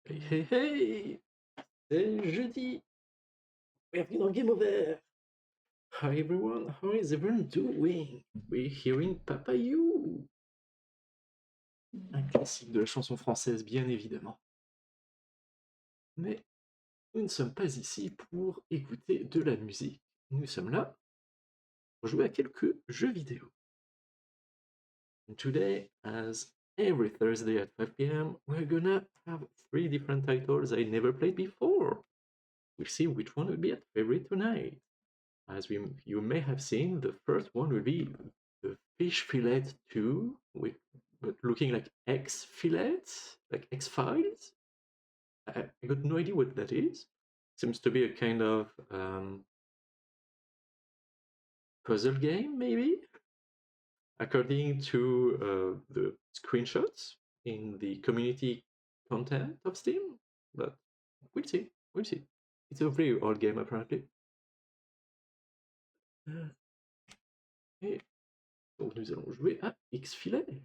Hey hey hey! C'est jeudi! Bienvenue dans Game Over! Hi everyone, how is everyone doing? We're hearing Papa You! Un classique de la chanson française, bien évidemment. Mais nous ne sommes pas ici pour écouter de la musique. Nous sommes là pour jouer à quelques jeux vidéo. And today, as every Thursday at 5 p.m., we're gonna have 3 different titles I never played before. We'll see which one will be our favorite tonight. As you may have seen, the first one will be the Fish Fillet 2, but looking like X Fillet, like X Files. I got no idea what that is. Seems to be a kind of puzzle game, maybe? According to the screenshots in the community content of Steam, but we'll see, we'll see. It's a very old game, apparently. Et donc nous allons jouer à X-Filet.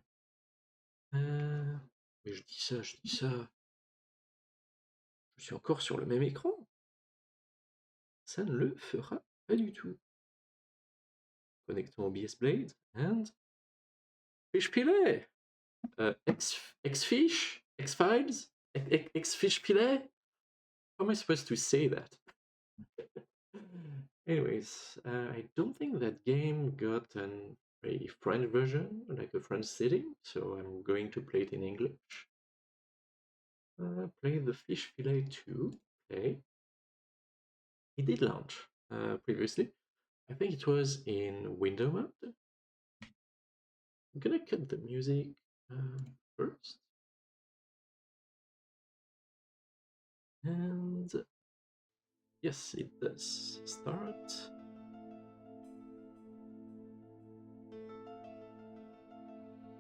Mais je dis ça. Je suis encore sur le même écran. Ça ne le fera pas du tout. Connectons OBS Blade and Fish Filet. X-Fish, X-Files, X-Fish Filet. How am I supposed to say that? Anyways, I don't think that game got a French version, like a French setting, so I'm going to play it in English. Play the Fish Filet 2. Okay. It did launch previously. I think it was in window mode. I'm gonna cut the music first. And yes, it does start.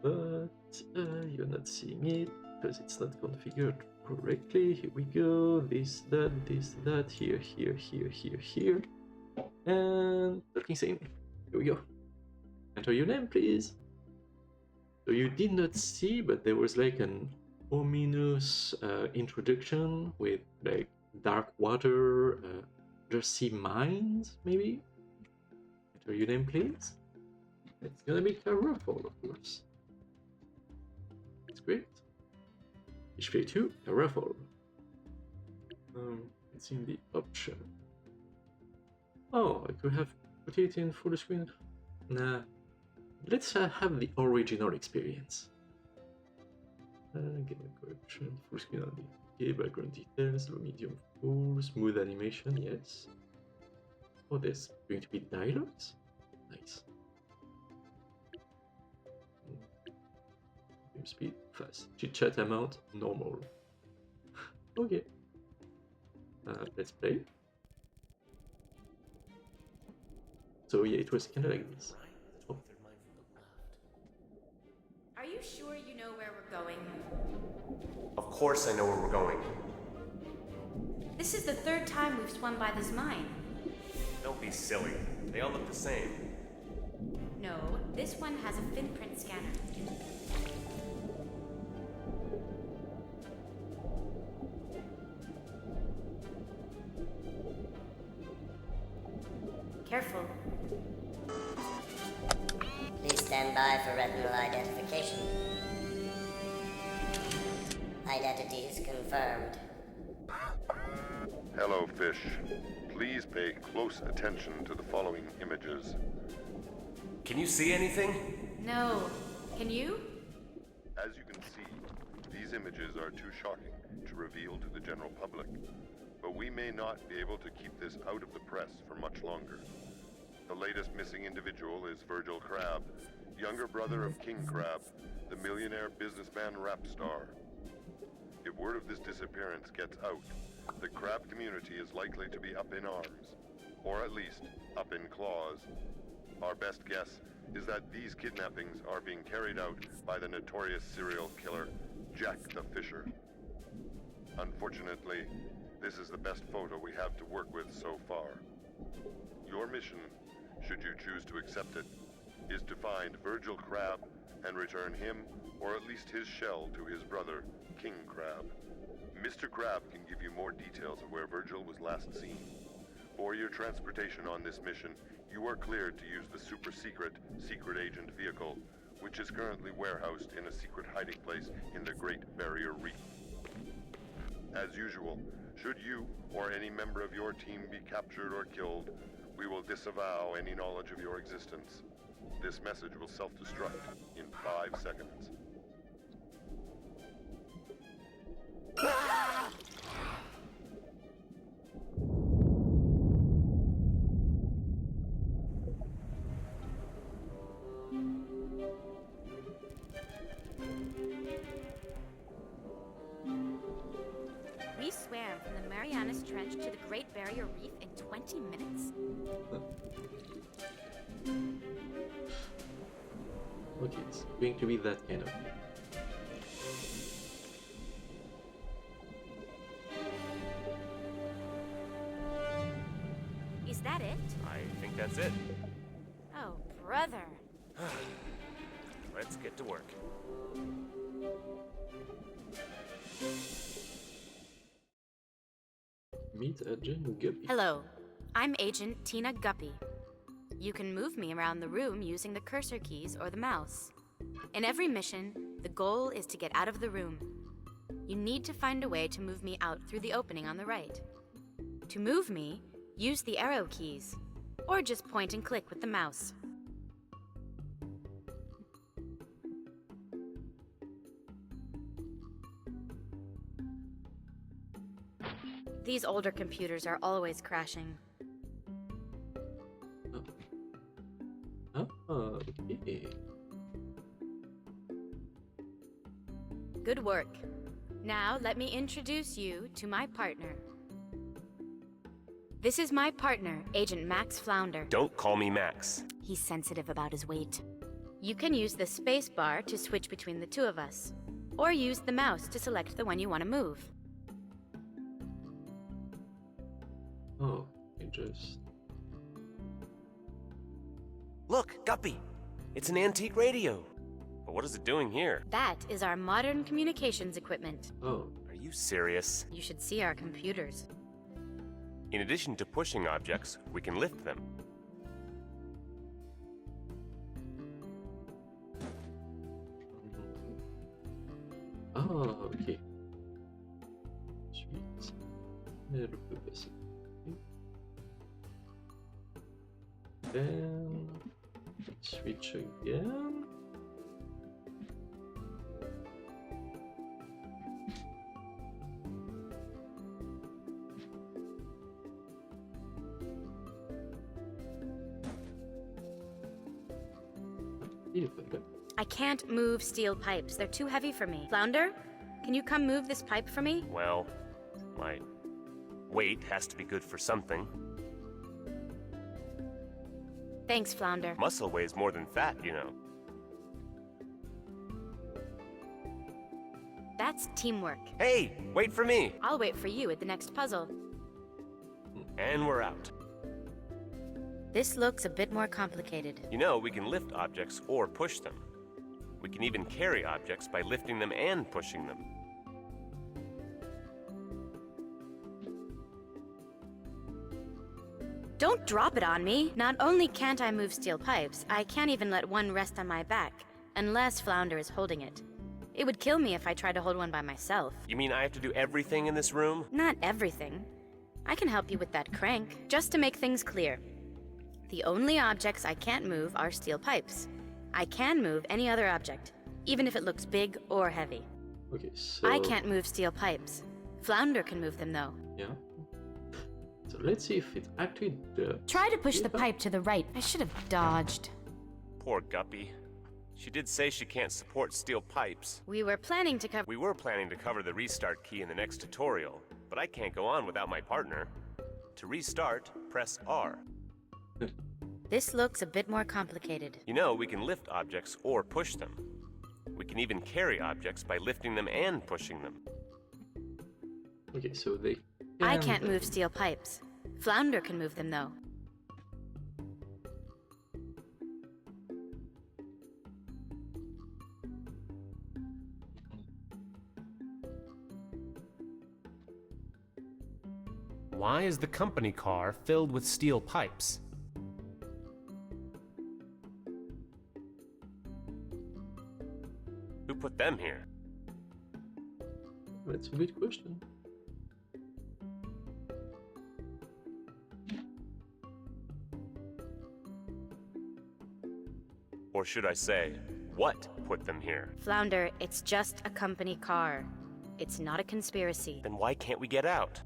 But you're not seeing it because it's not configured correctly. Here we go. This, that, here. And talking scene. Here we go. Enter your name, please. So you did not see, but there was like an ominous introduction with like dark water, undersea mines, maybe? Enter your name, please. It's gonna be a ruffle, of course. It's great. Fish Fillet 2, a ruffle. It's in the option. Oh, I could have put it in full screen. Nah. Let's have the original experience. Game correction, full screen on the background details, low, medium, full, smooth animation, yes. Oh, there's going to be dialogues? Nice. Game speed, fast. Chit-chat amount, normal. Okay. Let's play. So yeah, it was kind of like this. Oh. Are you sure you know where we're going? Of course I know where we're going. This is the third time we've swum by this mine. Don't be silly. They all look the same. No, this one has a finprint scanner. Careful. Please stand by for retinal identification. Identities confirmed. Hello, fish. Please pay close attention to the following images. Can you see anything? No. Can you? As you can see, these images are too shocking to reveal to the general public. But we may not be able to keep this out of the press for much longer. The latest missing individual is Virgil Crab, younger brother of King Crab, the millionaire businessman rap star. If word of this disappearance gets out, the crab community is likely to be up in arms, or at least up in claws. Our best guess is that these kidnappings are being carried out by the notorious serial killer, Jack the Fisher. Unfortunately, this is the best photo we have to work with so far. Your mission, should you choose to accept it, is to find Virgil Crab and return him, or at least his shell, to his brother, King Crab. Mr. Crab can give you more details of where Virgil was last seen. For your transportation on this mission, you are cleared to use the super-secret secret agent vehicle, which is currently warehoused in a secret hiding place in the Great Barrier Reef. As usual, should you or any member of your team be captured or killed, we will disavow any knowledge of your existence. This message will self-destruct in 5 seconds. We swam from the Marianas Trench to the Great Barrier Reef in 20 minutes. Okay, it's going to be that kind of thing. Is that it? I think that's it. Oh, brother. Let's get to work. Meet Agent Guppy. Hello, I'm Agent Tina Guppy. You can move me around the room using the cursor keys or the mouse. In every mission, the goal is to get out of the room. You need to find a way to move me out through the opening on the right. To move me, use the arrow keys, or just point and click with the mouse. These older computers are always crashing. Okay. Good work. Now let me introduce you to my partner. This is my partner, Agent Max Flounder. Don't call me Max. He's sensitive about his weight. You can use the space bar to switch between the two of us, or use the mouse to select the one you want to move. Oh, just... Look, Guppy! It's an antique radio. But what is it doing here? That is our modern communications equipment. Oh, Are you serious? You should see our computers. In addition to pushing objects, we can lift them. ok. Ensuite, elle peut passer. Then switch again. I can't move steel pipes. They're too heavy for me. Flounder, can you come move this pipe for me? Well, my weight has to be good for something. Thanks, Flounder. Muscle weighs more than fat, you know. That's teamwork. Hey, wait for me! I'll wait for you at the next puzzle. And we're out. This looks a bit more complicated. You know, we can lift objects or push them. We can even carry objects by lifting them and pushing them. Don't drop it on me! Not only can't I move steel pipes, I can't even let one rest on my back, unless Flounder is holding it. It would kill me if I tried to hold one by myself. You mean I have to do everything in this room? Not everything. I can help you with that crank. Just to make things clear, the only objects I can't move are steel pipes. I can move any other object, even if it looks big or heavy. Okay, so... I can't move steel pipes. Flounder can move them, though. Yeah. So let's see if it actually does. Try to push the pipe to the right. I should have dodged. Poor Guppy. She did say she can't support steel pipes. We were planning to cover... We were planning to cover the restart key in the next tutorial, but I can't go on without my partner. To restart, press R. This looks a bit more complicated. You know, we can lift objects or push them. We can even carry objects by lifting them and pushing them. Okay, so they... I can't move steel pipes. Flounder can move them, though. Why is the company car filled with steel pipes? Who put them here? That's a good question. Or should I say, what put them here? Flounder, it's just a company car. It's not a conspiracy. Then why can't we get out?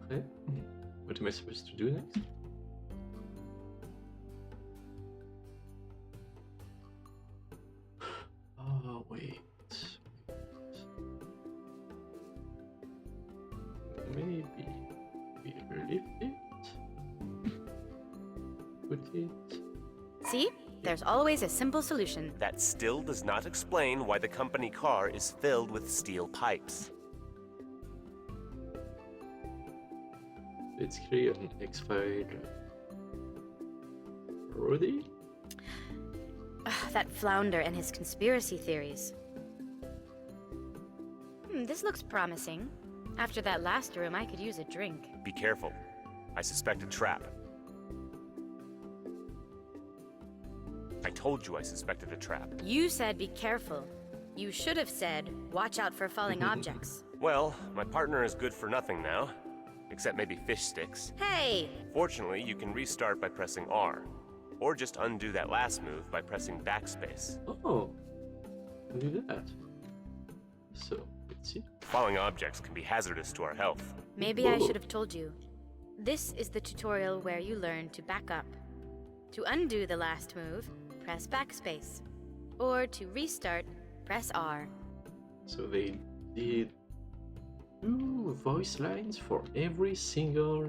Après, what am I supposed to do next? Oh, wait. Maybe we relift it? Put it... See? There's always a simple solution. That still does not explain why the company car is filled with steel pipes. Let's create an X-file. Ready? That Flounder and his conspiracy theories. This looks promising. After that last room, I could use a drink. Be careful. I suspect a trap. I told you I suspected a trap. You said be careful. You should have said, watch out for falling objects. Well, my partner is good for nothing now. Except maybe fish sticks. Hey! Fortunately, you can restart by pressing R. Or just undo that last move by pressing backspace. Oh, I'll do that. So, let's see. Falling objects can be hazardous to our health. Maybe I should have told you. This is the tutorial where you learn to back up. To undo the last move, press backspace. Or to restart, press R. So they did 2 voice lines for every single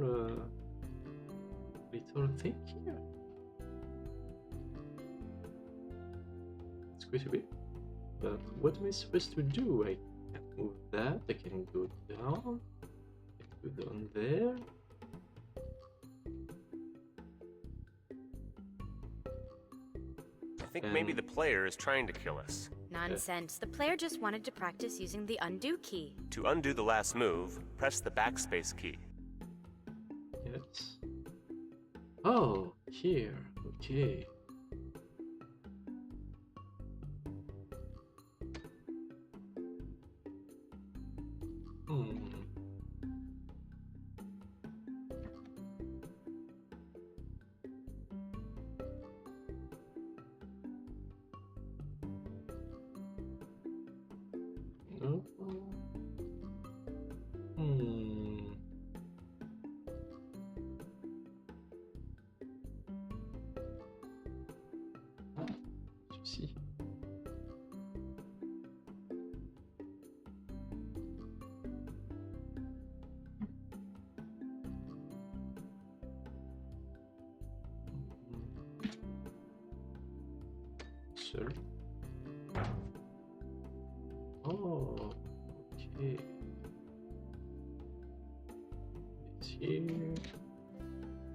little thing here. It's quite a bit. But what am I supposed to do? I can't move that. I can go down. I can go down there. I think maybe the player is trying to kill us. Nonsense. The player just wanted to practice using the undo key. To undo the last move, press the backspace key. Yes. Oh, here. Okay. No. Ah, souci. Seul. Oh, okay. It's here.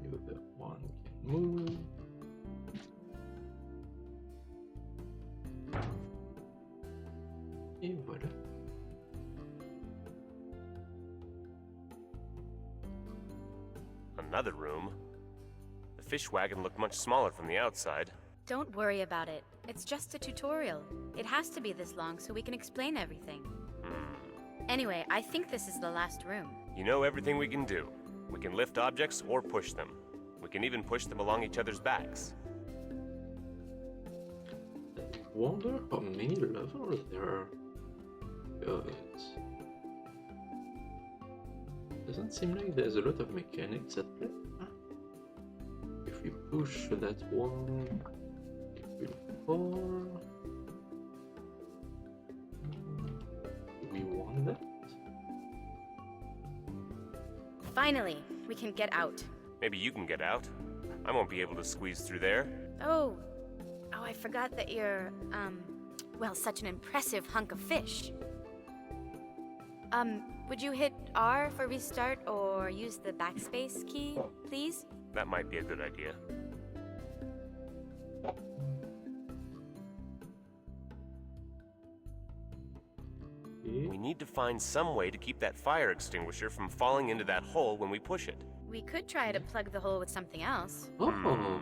The other one can move. Et voilà. Another room. The fish wagon looked much smaller from the outside. Don't worry about it. It's just a tutorial. It has to be this long so we can explain everything. Anyway, I think this is the last room. You know everything we can do. We can lift objects or push them. We can even push them along each other's backs. I wonder how many levels there are. Doesn't seem like there's a lot of mechanics at play. If we push that one, it will fall. Do we want that? Finally, we can get out. Maybe you can get out. I won't be able to squeeze through there. Oh, Oh, I forgot that you're, well, such an impressive hunk of fish. Would you hit R for restart or use the backspace key, please? That might be a good idea. We need to find some way to keep that fire extinguisher from falling into that hole when we push it. We could try to plug the hole with something else. Oh.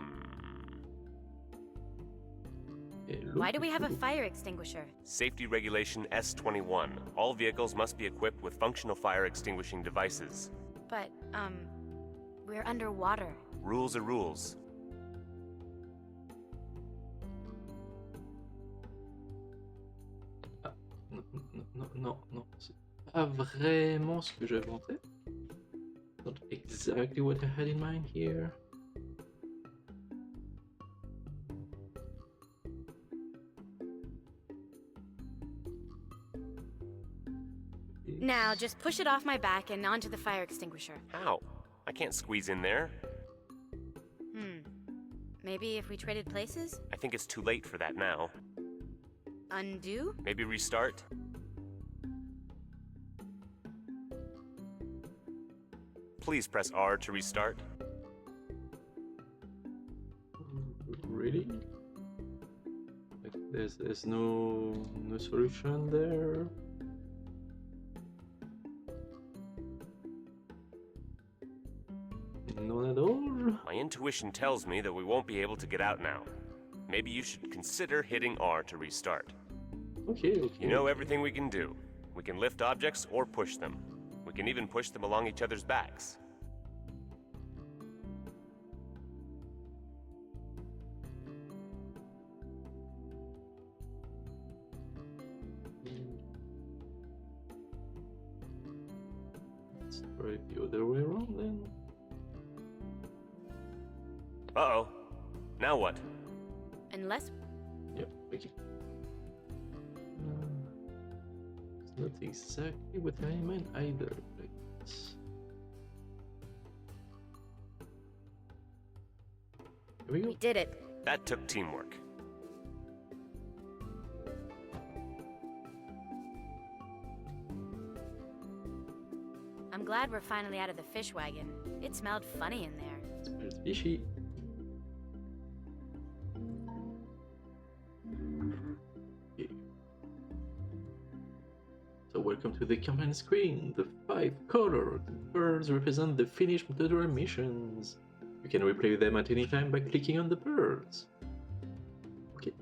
Why do we have a fire extinguisher? Safety Regulation S21. All vehicles must be equipped with functional fire extinguishing devices. But, we're underwater. Rules are rules. Non. C'est pas vraiment ce que j'avais en tête. Not exactly what I had in mind here. Now, just push it off my back and onto the fire extinguisher. How? I can't squeeze in there. Maybe if we traded places? I think it's too late for that now. Undo? Maybe restart? Please press R to restart. Really? Like there's no solution there. None at all? My intuition tells me that we won't be able to get out now. Maybe you should consider hitting R to restart. Okay. You know everything we can do. We can lift objects or push them. We can even push them along each other's backs. Let's try it the other way around then. Uh-oh. Now what? Unless... Yep, okay. It's not exactly what I meant either. Like this. Here we go. We did it. That took teamwork. I'm glad we're finally out of the fish wagon. It smelled funny in there. It's very fishy. Okay. So welcome to the command screen. The 5 colored birds represent the finished tutorial missions. You can replay them at any time by clicking on the birds. Okay.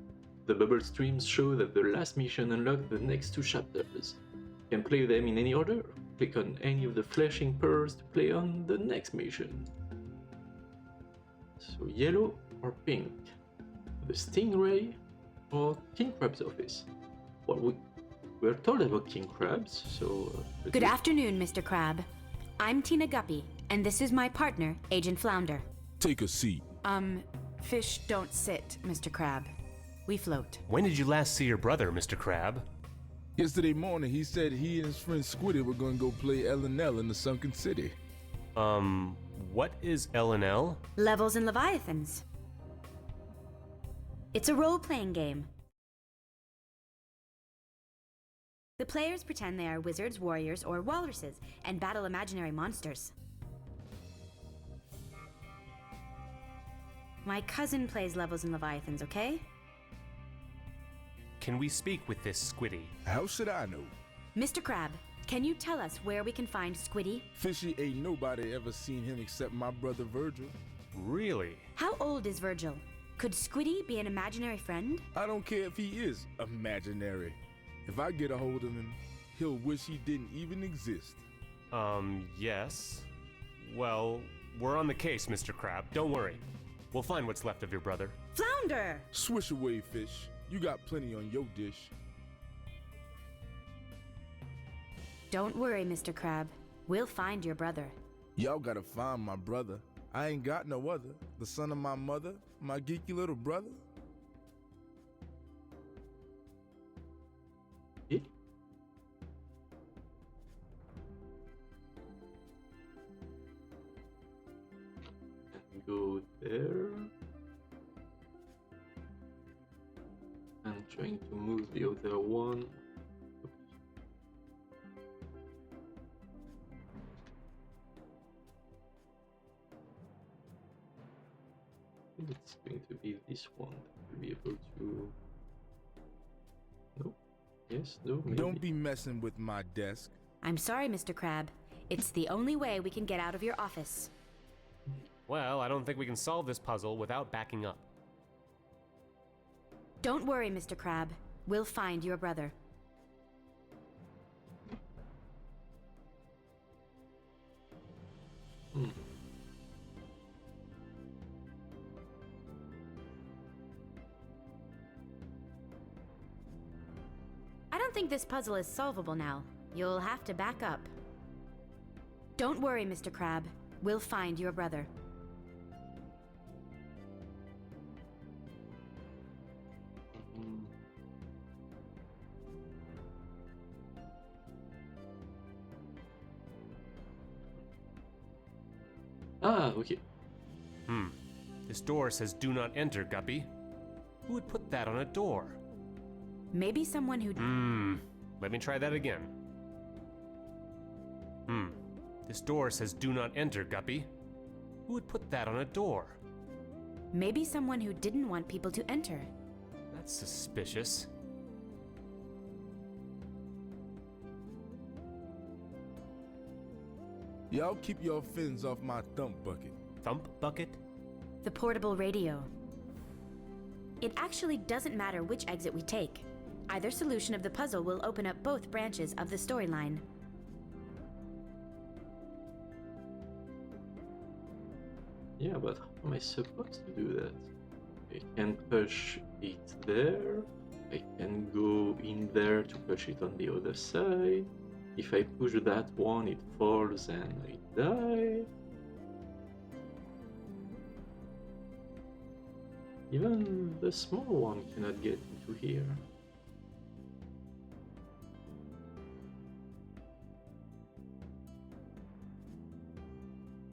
The bubble streams show that the last mission unlocked the next 2 chapters. You can play them in any order. Click on any of the flashing pearls to play on the next mission. So yellow or pink? The stingray or king crab's office? Well, we're told about king crabs, so... Good afternoon, Mr. Crab. I'm Tina Guppy, and this is my partner, Agent Flounder. Take a seat. Fish don't sit, Mr. Crab. We float. When did you last see your brother, Mr. Crab? Yesterday morning, he said he and his friend Squiddy were going to go play L&L in the sunken city. What is L&L? Levels and Leviathans. It's a role-playing game. The players pretend they are wizards, warriors, or walruses, and battle imaginary monsters. My cousin plays Levels and Leviathans, okay? Can we speak with this Squiddy? How should I know? Mr. Crab, can you tell us where we can find Squiddy? Fishy ain't nobody ever seen him except my brother Virgil. Really? How old is Virgil? Could Squiddy be an imaginary friend? I don't care if he is imaginary. If I get a hold of him, he'll wish he didn't even exist. Yes. Well, we're on the case, Mr. Crab. Don't worry. We'll find what's left of your brother. Flounder! Swish away, fish. You got plenty on your dish. Don't worry, Mr. Crab. We'll find your brother. Y'all gotta find my brother. I ain't got no other. The son of my mother, my geeky little brother. Yeah. Go there. trying to move the other one. It's going to be this one that will be able to. No? Yes, no, maybe. Don't be messing with my desk. I'm sorry, Mr. Crab. It's the only way we can get out of your office. Well, I don't think we can solve this puzzle without backing up. Don't worry, Mr. Crab. We'll find your brother. Hmm. I don't think this puzzle is solvable now. You'll have to back up. Don't worry, Mr. Crab. We'll find your brother. Ah, okay. This door says do not enter, Guppy. Who would put that on a door? Maybe someone who... Let me try that again. This door says do not enter, Guppy. Who would put that on a door? Maybe someone who didn't want people to enter. That's suspicious. Y'all keep your fins off my thump bucket. Thump bucket? The portable radio. It actually doesn't matter which exit we take. Either solution of the puzzle will open up both branches of the storyline. Yeah, but how am I supposed to do that? I can push it there. I can go in there to push it on the other side. If I push that one, it falls and I die. Even the small one cannot get into here.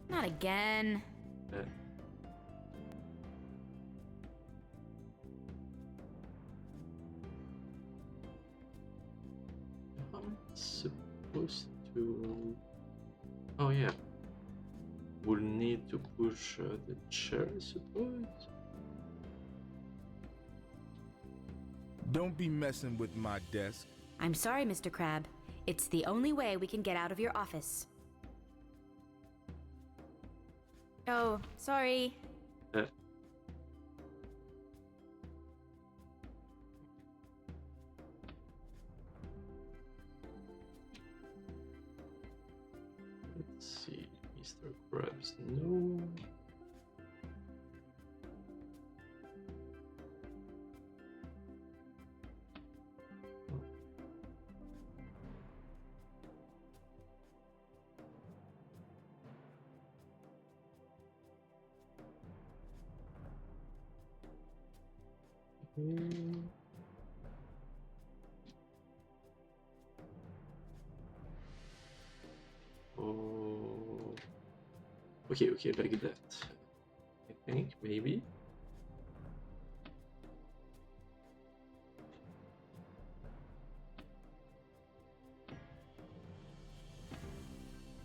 Not again. How am I supposed to... Oh yeah. We'll need to push the chair, I suppose. Don't be messing with my desk. I'm sorry, Mr. Crab. It's the only way we can get out of your office. Oh, sorry. Let's see, Mr. Krabs, no. Oh. Okay, like that. I think, maybe.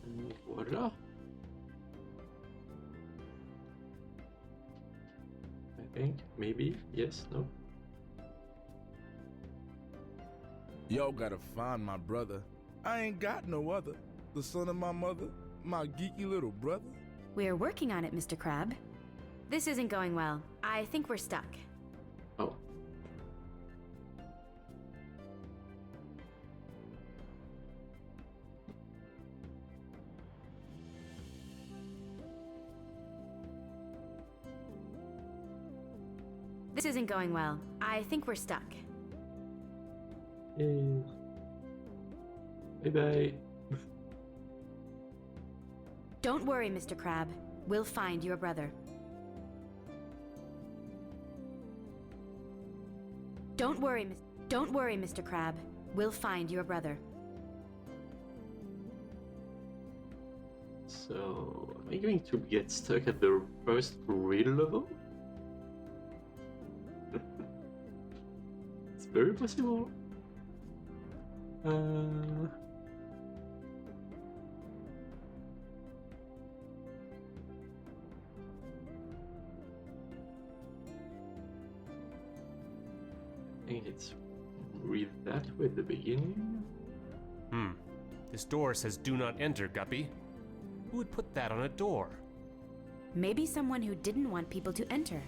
And voila. I think, maybe, yes, no. Y'all gotta find my brother. I ain't got no other. The son of my mother, my geeky little brother. We're working on it, Mr. Crab. This isn't going well. I think we're stuck. Oh. This isn't going well. I think we're stuck. Yay. Bye-bye. Don't worry, Mr. Crab. We'll find your brother. Don't worry, Mr. Crab. We'll find your brother. So, am I going to get stuck at the first real level? It's very possible. I think it's read that way at the beginning. This door says do not enter, Guppy. Who would put that on a door? Maybe someone who didn't want people to enter.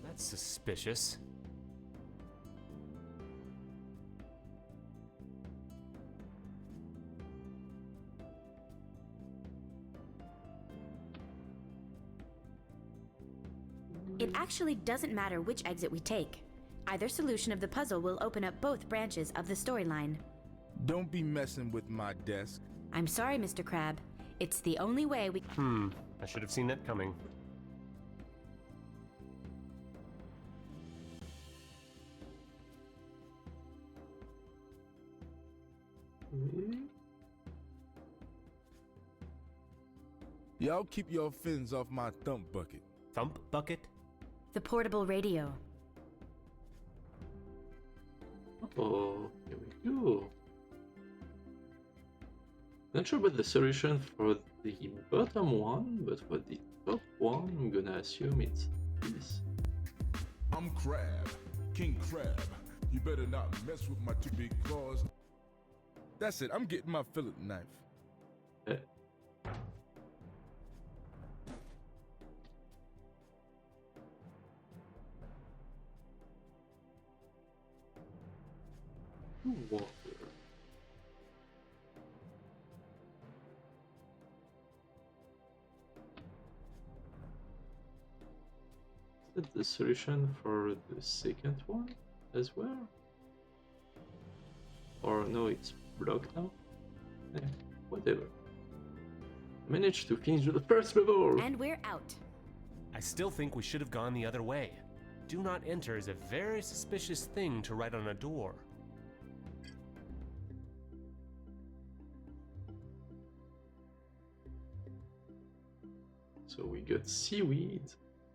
That's suspicious. It actually doesn't matter which exit we take. Either solution of the puzzle will open up both branches of the storyline. Don't be messing with my desk. I'm sorry, Mr. Crab. It's the only way we... I should have seen that coming. Y'all keep your fins off my thump bucket. Thump bucket? The portable radio. Oh, here we go. Not sure about the solution for the bottom one, but for the top one, I'm gonna assume it's this. I'm Crab, King Crab. You better not mess with my two big claws. That's it, I'm getting my fillet knife. Eh. Water. Is that the solution for the second one as well? Or no, it's blocked now? Eh, whatever. Managed to finish the first level! And we're out. I still think we should have gone the other way. Do not enter is a very suspicious thing to write on a door. So we got seaweed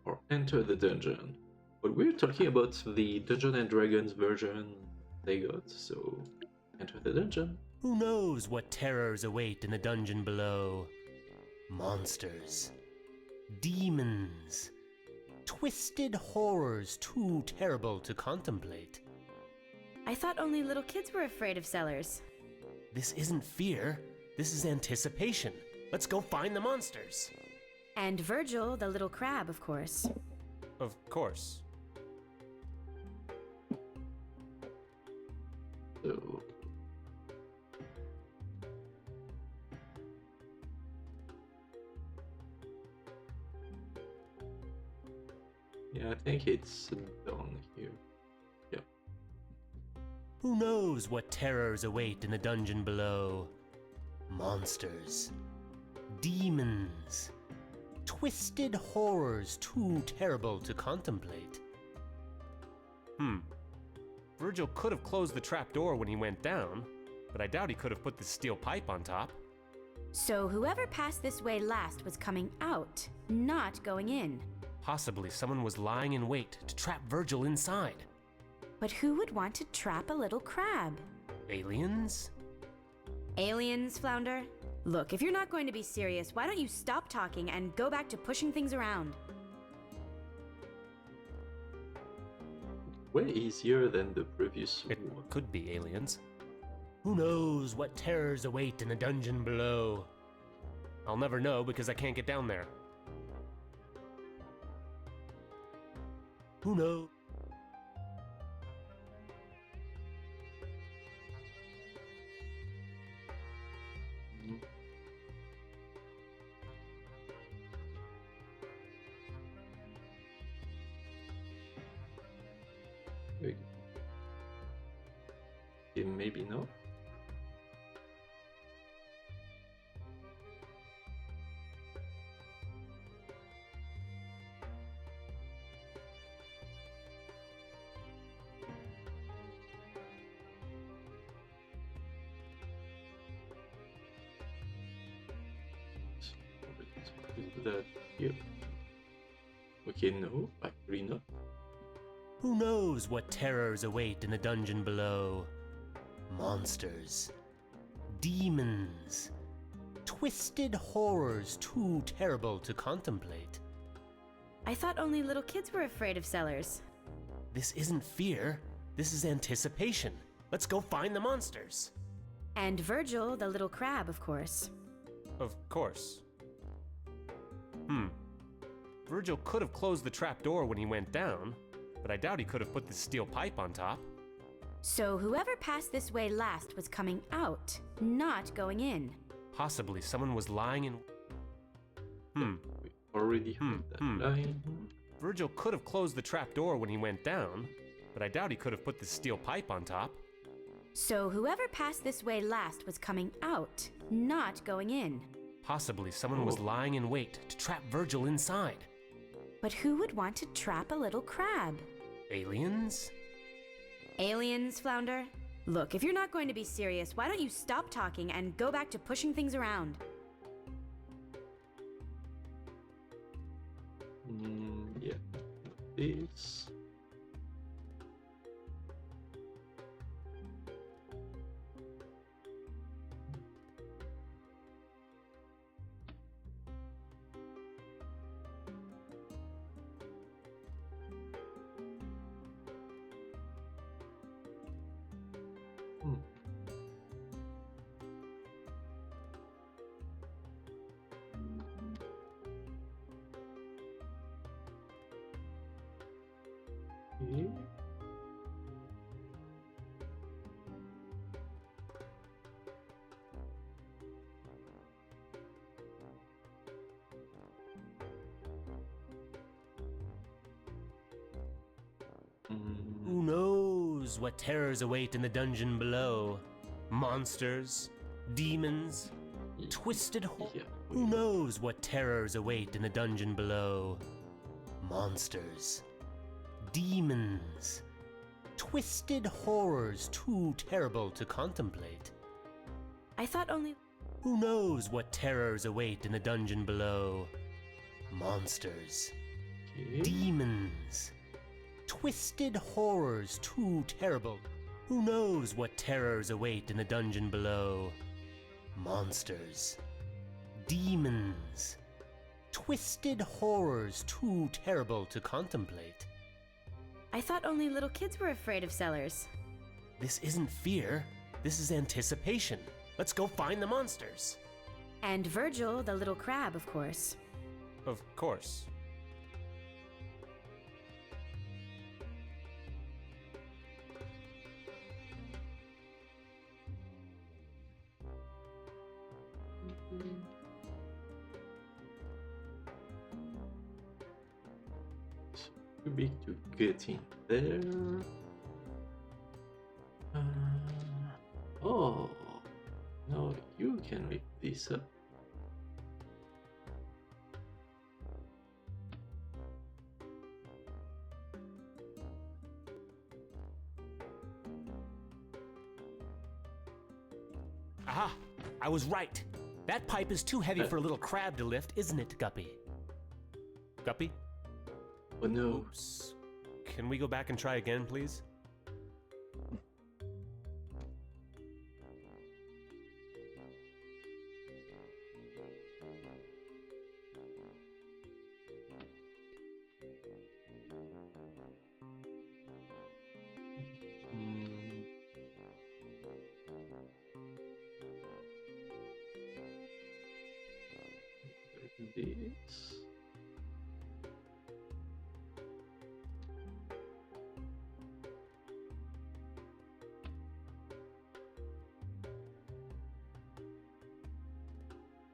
or enter the dungeon. But we're talking about the Dungeons and Dragons version they got, so enter the dungeon. Who knows what terrors await in the dungeon below? Monsters, demons, twisted horrors too terrible to contemplate. I thought only little kids were afraid of cellars. This isn't fear, this is anticipation. Let's go find the monsters. And Virgil, the little crab, of course. Of course. So yeah, I think it's down here. Yeah. Who knows what terrors await in the dungeon below? Monsters, demons, twisted horrors too terrible to contemplate. Virgil could have closed the trapdoor when he went down, but I doubt he could have put the steel pipe on top. So whoever passed this way last was coming out, not going in. Possibly someone was lying in wait to trap Virgil inside. But who would want to trap a little crab? Aliens? Aliens, Flounder? Look, if you're not going to be serious, why don't you stop talking and go back to pushing things around? Way easier than the previous It one. could be aliens. Who knows what terrors await in the dungeon below? I'll never know because I can't get down there. Who knows? Okay, maybe no. Do that here. Okay, no, actually not. Who knows what terrors await in the dungeon below? Monsters, demons, twisted horrors too terrible to contemplate. I thought only little kids were afraid of cellars. This isn't fear, this is anticipation. Let's go find the monsters. And Virgil, the little crab, of course. Of course. Virgil could have closed the trap door when he went down, but I doubt he could have put the steel pipe on top. So whoever passed this way last was coming out, not going in. Possibly someone was lying in... We already heard that line. Virgil could have closed the trap door when he went down, but I doubt he could have put the steel pipe on top. So whoever passed this way last was coming out, not going in. Possibly someone was lying in wait to trap Virgil inside. But who would want to trap a little crab? Aliens? Aliens, Flounder? Look, if you're not going to be serious, why don't you stop talking and go back to pushing things around? Yeah. This. Okay. Who knows what terrors await in the dungeon below? Monsters, demons, twisted Yeah. Who knows what terrors await in the dungeon below? Monsters, demons, twisted horrors too terrible to contemplate. I thought only... Who knows what terrors await in the dungeon below? Monsters, Okay. demons, twisted horrors too terrible. Who knows what terrors await in the dungeon below? Monsters, demons, twisted horrors too terrible to contemplate. I thought only little kids were afraid of cellars. This isn't fear, this is anticipation. Let's go find the monsters. And Virgil, the little crab, of course. Of course. Too big to get in there. Oh, now you can lift this up. Aha! I was right. That pipe is too heavy for a little crab to lift, isn't it, Guppy? Guppy? Oh no. Oops. Can we go back and try again, please? This.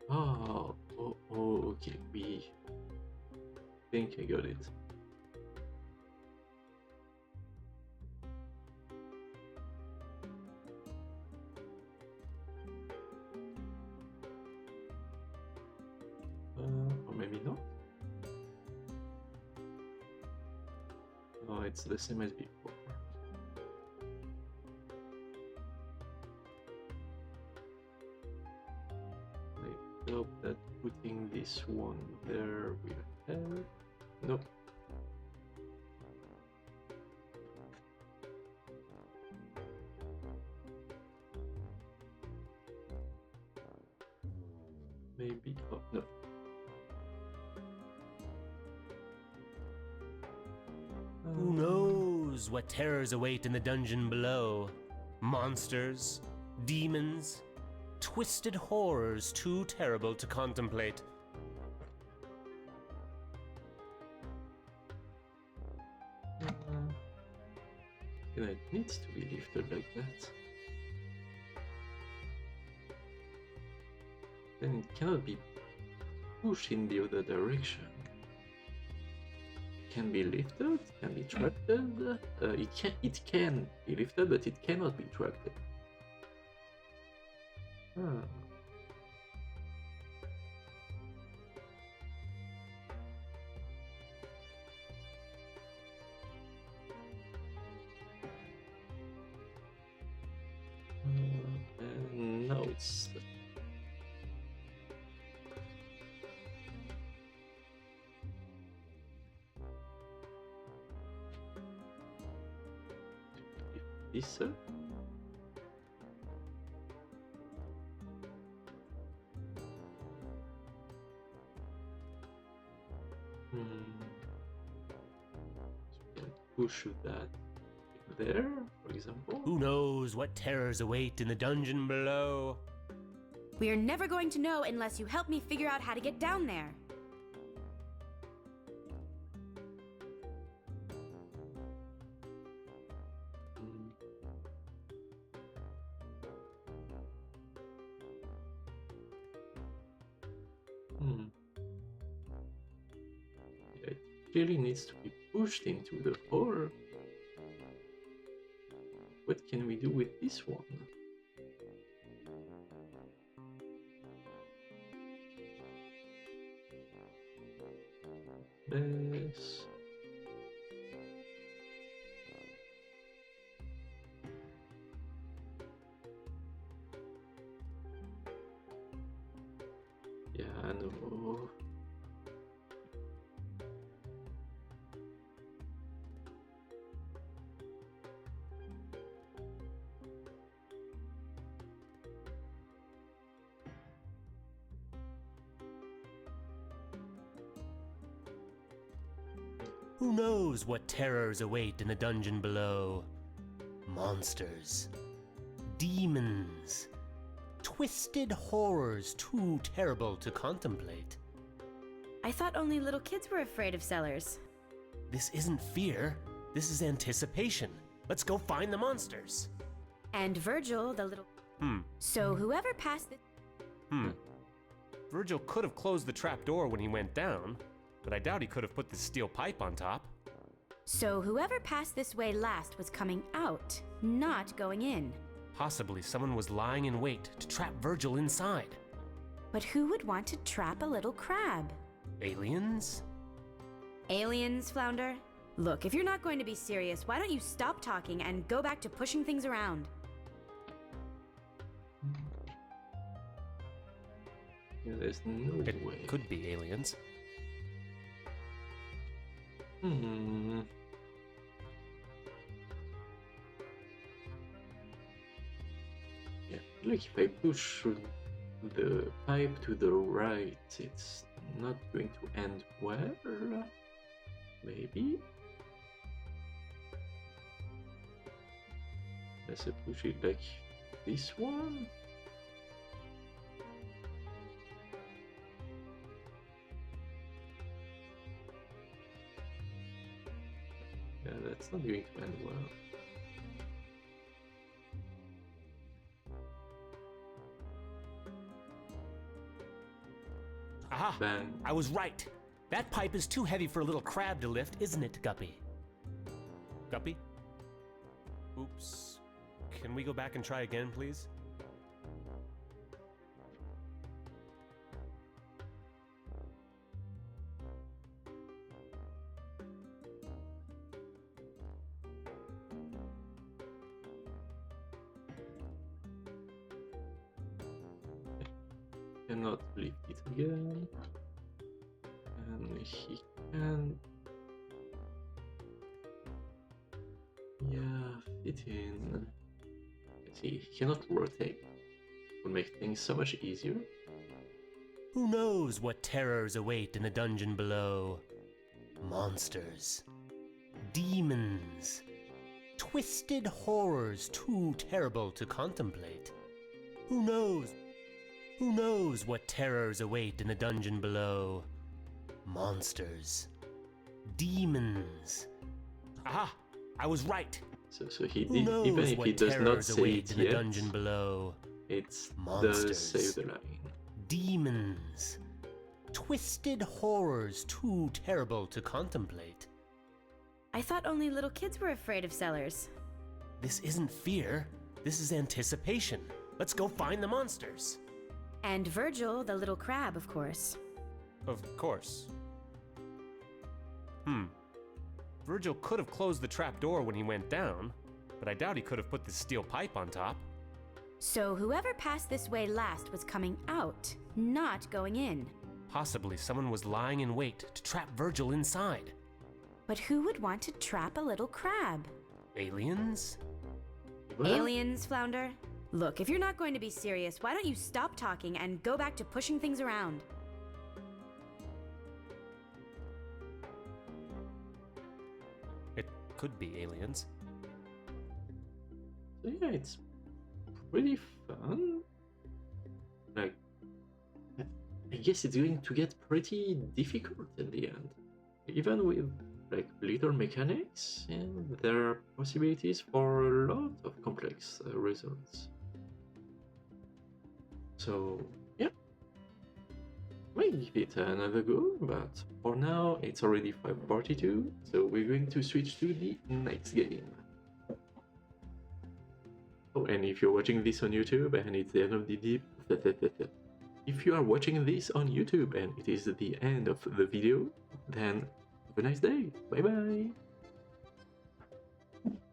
Okay, we think I got it. Or maybe not. Oh, it's the same as before. I hope that putting this one there will help. Nope. Maybe. Oh, no. Who knows what terrors await in the dungeon below? Monsters, demons, twisted horrors too terrible to contemplate. And it needs to be lifted like that. Then it cannot be pushed in the other direction. It can be lifted, can be tracted. It can be lifted, but it cannot be tracted. Ah. And now it's this. Push that there, for example. Who knows what terrors await in the dungeon below? We are never going to know unless you help me figure out how to get down there. It really needs to be pushed into the hole. What can we do with this one? This. Yeah, I know. Who knows what terrors await in the dungeon below? Monsters, demons, twisted horrors too terrible to contemplate. I thought only little kids were afraid of cellars. This isn't fear, this is anticipation. Let's go find the monsters. And Virgil, the little... So whoever passed the... Virgil could have closed the trap door when he went down, but I doubt he could have put the steel pipe on top. So whoever passed this way last was coming out, not going in. Possibly someone was lying in wait to trap Virgil inside. But who would want to trap a little crab? Aliens? Aliens, Flounder? Look, if you're not going to be serious, why don't you stop talking and go back to pushing things around? Yeah, there's no It way. could be aliens. Yeah, like if I push the pipe to the right, it's not going to end well. Maybe. Let's push it like this one. Yeah, that's not going to end well. Aha! Bang. I was right. That pipe is too heavy for a little crab to lift, isn't it, Guppy? Guppy? Oops. Can we go back and try again, please? Cannot lift it again. And he can. Yeah, fit in. See, he cannot rotate. Would make things so much easier. Who knows what terrors await in the dungeon below? Monsters, demons, twisted horrors too terrible to contemplate. Who knows what terrors await in the dungeon below? Monsters, demons. Aha! I was right. So he Who did, knows even if he what does not terrors say await it in the yet, dungeon below? it does Monsters. save the line. Demons, twisted horrors too terrible to contemplate. I thought only little kids were afraid of cellars. This isn't fear, this is anticipation. Let's go find the monsters. And Virgil, the little crab, of course. Of course. Virgil could have closed the trap door when he went down, but I doubt he could have put the steel pipe on top. So whoever passed this way last was coming out, not going in. Possibly someone was lying in wait to trap Virgil inside. But who would want to trap a little crab? Aliens? Well, Aliens, Flounder? Look, if you're not going to be serious, why don't you stop talking and go back to pushing things around? It could be aliens. so yeah, it's pretty fun. Like, I guess it's going to get pretty difficult at the end. Even with like little mechanics, and there are possibilities for a lot of complex results. So yeah, might give it another go, but for now it's already 5:42, so we're going to switch to the next game. Oh, and if you're watching this on YouTube and it's the end of the deep, if you are watching this on YouTube and it is the end of the video, then have a nice day. Bye bye.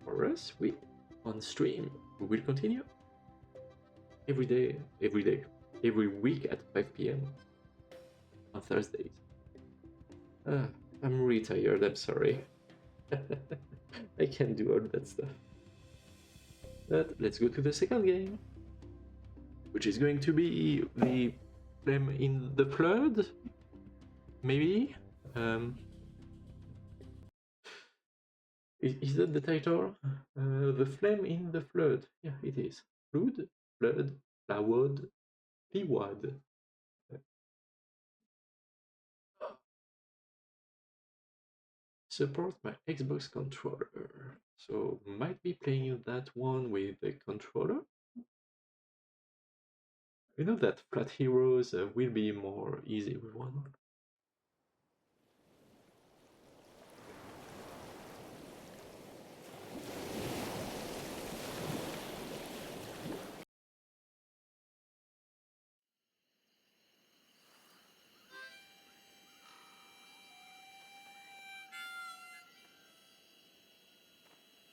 For us, we on stream, we will continue every day, every week at 5 p.m. on Thursdays. I'm really tired, I'm sorry. I can't do all that stuff. But let's go to the second game, which is going to be the Flame in the Flood, maybe? Is that the title? The Flame in the Flood. Yeah, it is. Flood, Flawad, Piwad. Support my Xbox controller. So might be playing that one with the controller. You know that Flat Heroes will be more easy with one.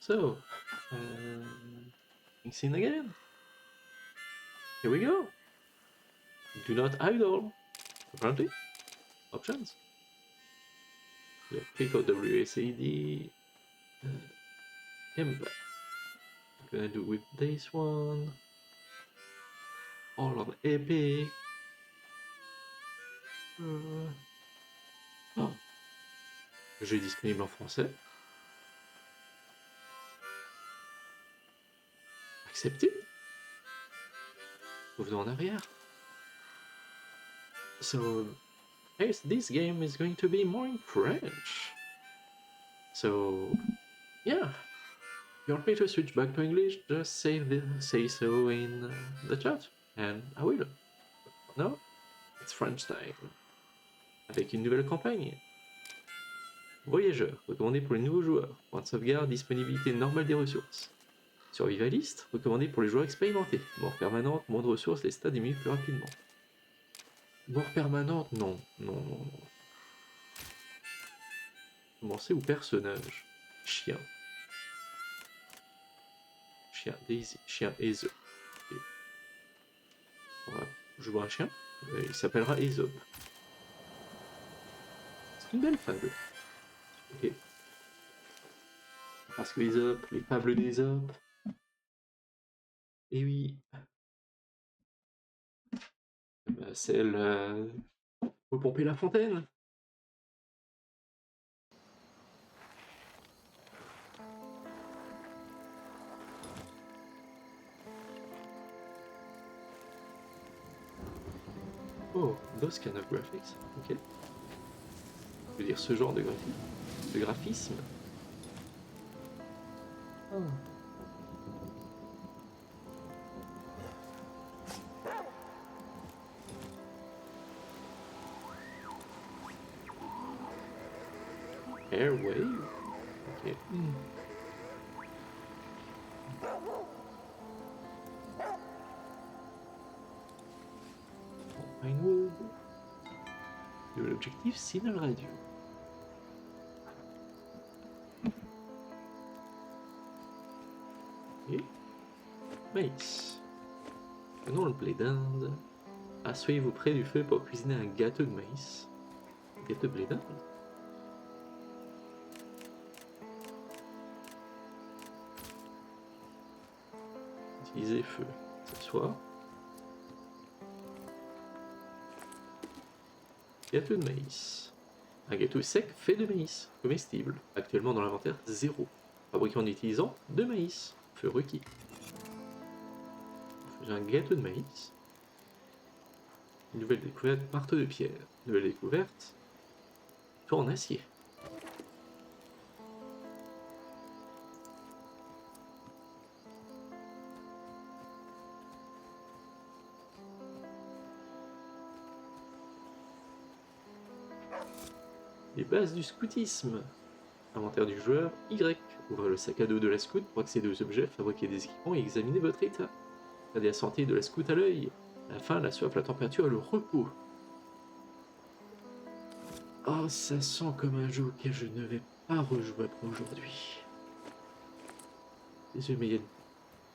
So, mixing again. Here we go. Do not idle. Apparently, options. Yeah, click on WSAD. Come back. I'm gonna do with this one. All on Epic. Oh. Jeu disponible en français. Accepté. Revenons en arrière. So, yes, this game is going to be more in French. So, yeah, you're free to switch back to English, just say so in the chat, and I will. No, it's French time. Avec une nouvelle campagne. Voyageur, recommandé pour les nouveaux joueurs. Point de sauvegarde, disponibilité normale des ressources. Survivaliste, recommandé pour les joueurs expérimentés. Mort permanente, moins de ressources, les stats diminuent plus rapidement. Mort permanente, non. Commencer au personnage. Chien. Chien Daisy. Chien Aesop. Okay. On va jouer un chien. Il s'appellera Aesop. C'est une belle fable. Ok. Parce que Aesop, les fables d'Aesop. Et oui. celle pour pomper la fontaine. Oh, those kind of graphics, ok. Je veux dire ce genre de graphisme. Oh. Airway, ok. Pinewood. De l'objectif signal radio. Et maïs. Prenons le blé d'Inde. Asseyez-vous près du feu pour cuisiner un gâteau de maïs. Un gâteau de blé d'Inde. Utilisez feu. S'asseoir. Gâteau de maïs. Un gâteau sec fait de maïs, comestible. Actuellement dans l'inventaire 0. Fabriqué en utilisant de maïs. Feu requis. J'ai un gâteau de maïs. Nouvelle découverte, marteau de pierre. Nouvelle découverte, tour en acier. Les bases du scoutisme. Inventaire du joueur Y. Ouvrez le sac à dos de la scout pour accéder aux objets, fabriquer des équipements et examiner votre état. Regardez la santé de la scout à l'œil. La faim, la soif, la température et le repos. Oh, ça sent comme un jeu auquel je ne vais pas rejouer pour aujourd'hui. Désolé, mais il y a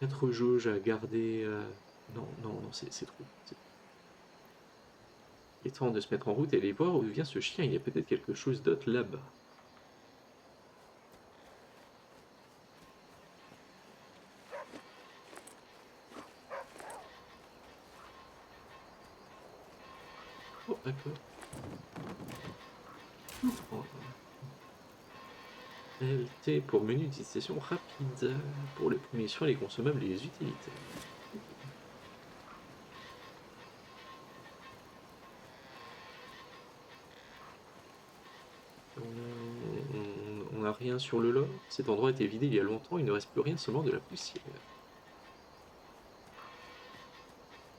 4 jauges à garder. Non, c'est trop. Il est temps de se mettre en route et aller voir où vient ce chien. Il y a peut-être quelque chose d'autre là-bas. Oh, d'accord. LT pour menu d'utilisation rapide. Pour les premiers soins, les consommables et les utilités. On n'a rien sur le lore. Cet endroit a été vidé il y a longtemps, il ne reste plus rien, seulement de la poussière.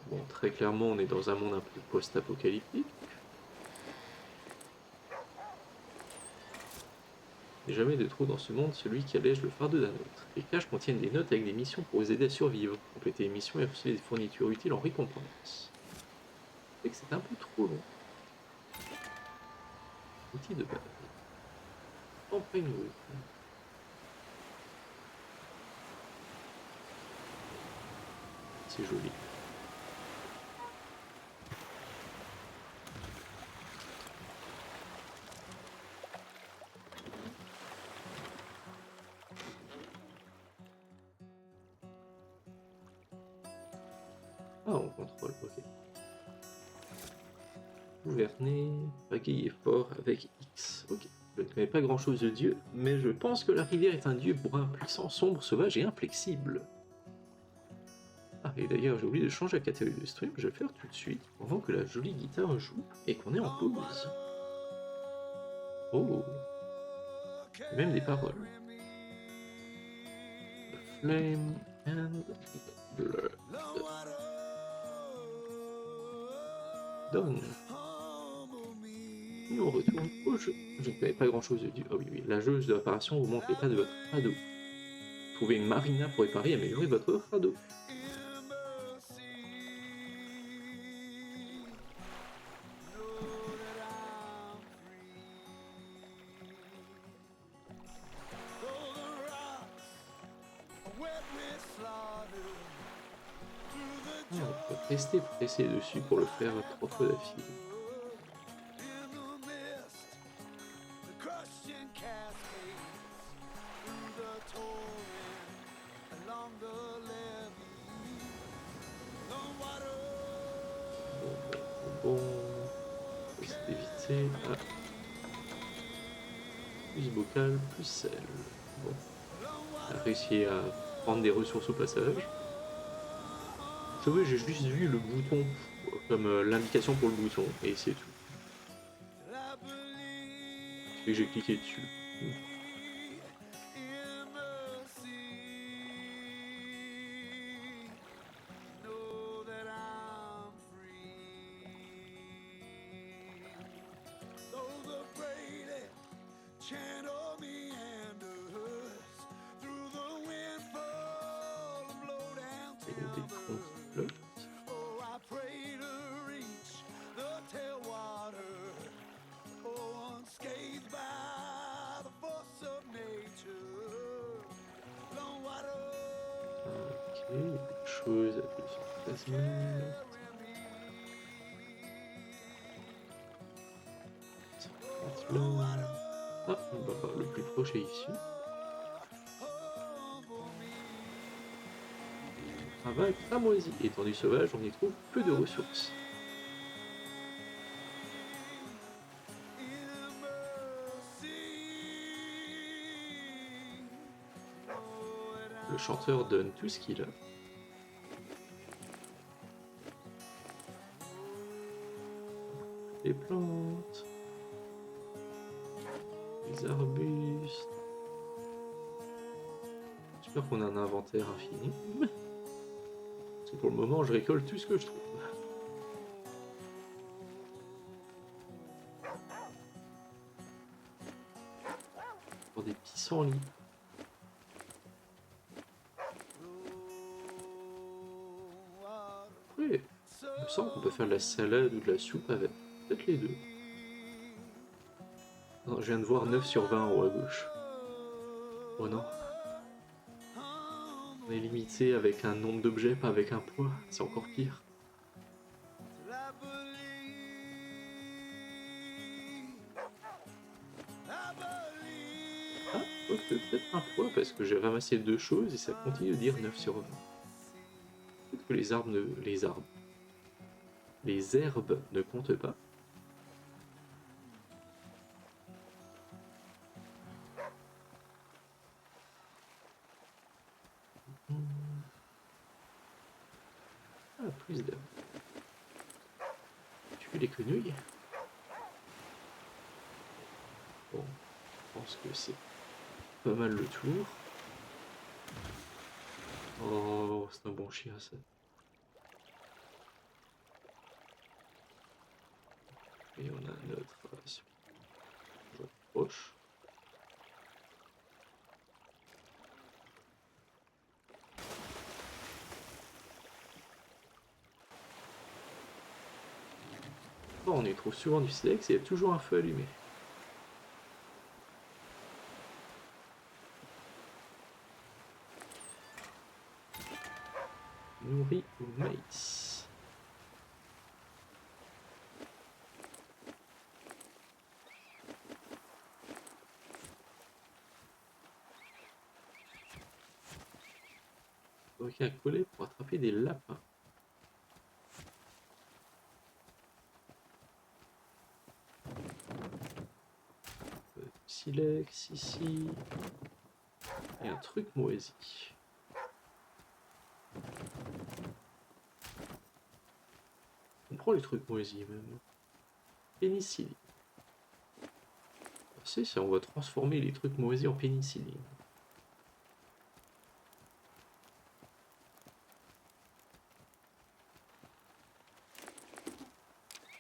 Bon, très clairement, on est dans un monde un peu post-apocalyptique. Il n'y a jamais de trop dans ce monde celui qui allège le fardeau d'un autre. Les caches contiennent des notes avec des missions pour vous aider à survivre. Complétez les missions et recevez des fournitures utiles en récompense. C'est que c'est un peu trop long. Outil de base. Campagne. C'est joli. Ah, on contrôle, ok. Gouverner, pagayer fort avec X, ok. Je ne connais pas grand chose de Dieu, mais je pense que la rivière est un dieu brun, puissant, sombre, sauvage et inflexible. Ah, et d'ailleurs, j'ai oublié de changer la catégorie de stream, je vais le faire tout de suite, avant que la jolie guitare joue et qu'on est en pause. Oh, même des paroles. Flame and blood. Donne. Et on retourne au jeu. Je ne connais pas grand chose de Dieu. Oh oui, oui, la jauge de réparation vous montre l'état de votre radeau. Trouvez une marina pour réparer et améliorer votre radeau. On peut tester pour essayer dessus pour le faire 3 fois d'affilée. passer à plus bocal, plus sel. Bon, on a réussi à prendre des ressources au passage. J'ai juste vu le bouton comme l'indication pour le bouton et c'est tout. Et j'ai cliqué dessus. Ok, il y a des choses à télécharger. Ah, bah, le plus proche est ici. Travail cramoisi. Étendue sauvage, on y trouve peu de ressources. Le chanteur donne tout ce qu'il a. Les plantes, les arbustes. J'espère qu'on a un inventaire infini. Parce que pour le moment, je récolte tout ce que je trouve. Pour des pissenlits. Oui, il me semble qu'on peut faire de la salade ou de la soupe avec. Peut-être les deux. Non, je viens de voir 9 sur 20 en haut à gauche. Oh non. On est limité avec un nombre d'objets, pas avec un poids. C'est encore pire. Ah, peut-être un poids parce que j'ai ramassé 2 choses et ça continue de dire 9 sur 20. Peut-être que les arbres ne... Les herbes ne comptent pas. Ah, plus d'herbes. Tu les quenouilles. Bon, je pense que c'est pas mal le tour. Oh, c'est un bon chien ça. Et on a notre proche. Oh, on y trouve souvent du silex et il y a toujours un feu allumé. Nourri au maïs. Avec un collet pour attraper des lapins. Silex ici. Et un truc moisi. On prend les trucs moisis même. Pénicilline. C'est ça, on va transformer les trucs moisis en pénicilline.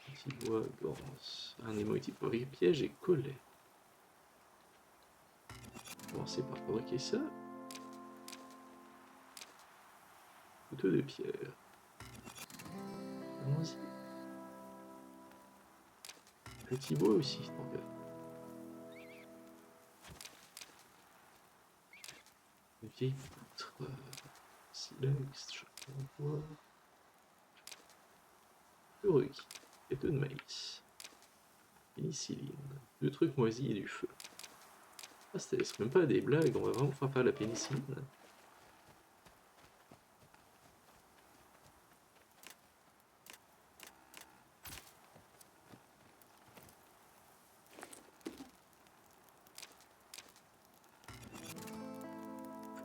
Petit bois, gorance. Un émoji pour piège et collet. Commencer par fabriquer ça. Couteau de pierre. Allons-y. Petit bois aussi, tant qu'à. Une vieille poutre. Silex, chacun bois. Le requis. Et deux de maïs. Pénicilline. 2 trucs moisis et du feu. Ah, c'est même pas des blagues, on va vraiment faire pas la pénicilline.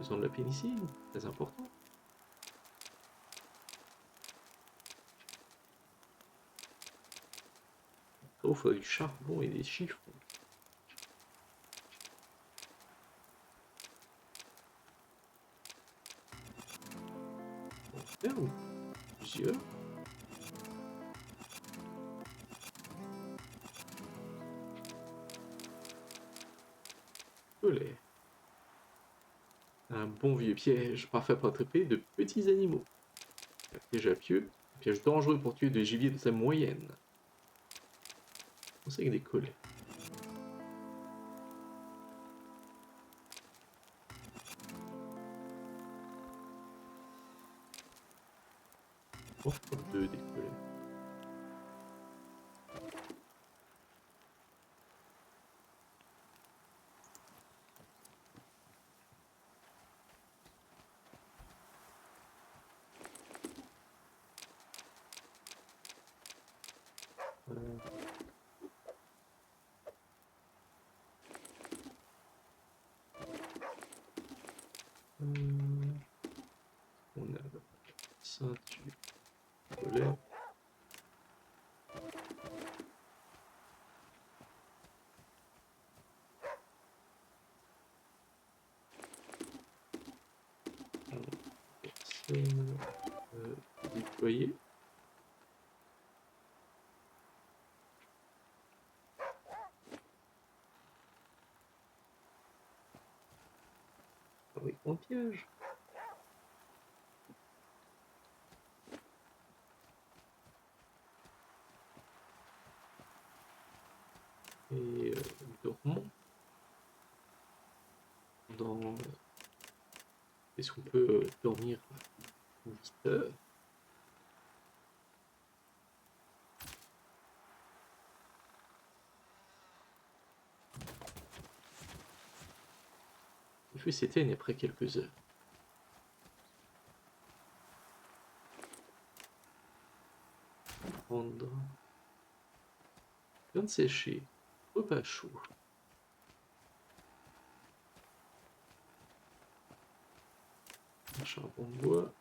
besoin de la pénicilline, très important. Il faut du charbon et des chiffres. On va faire plusieurs. Fillets. Un bon vieux piège, parfait pour attraper de petits animaux. Un piège à pieux, un piège dangereux pour tuer des gibiers de taille moyenne. On sait avec des collets. On va faire 2 des collets. On a ceinture, collet. Personne déployée. Avec mon piège. Et dormons dans... Est-ce qu'on peut dormir 8 heures? Le feu s'éteigne après quelques heures. Prendre... Viande séchée, repas chaud. Un charbon de bois.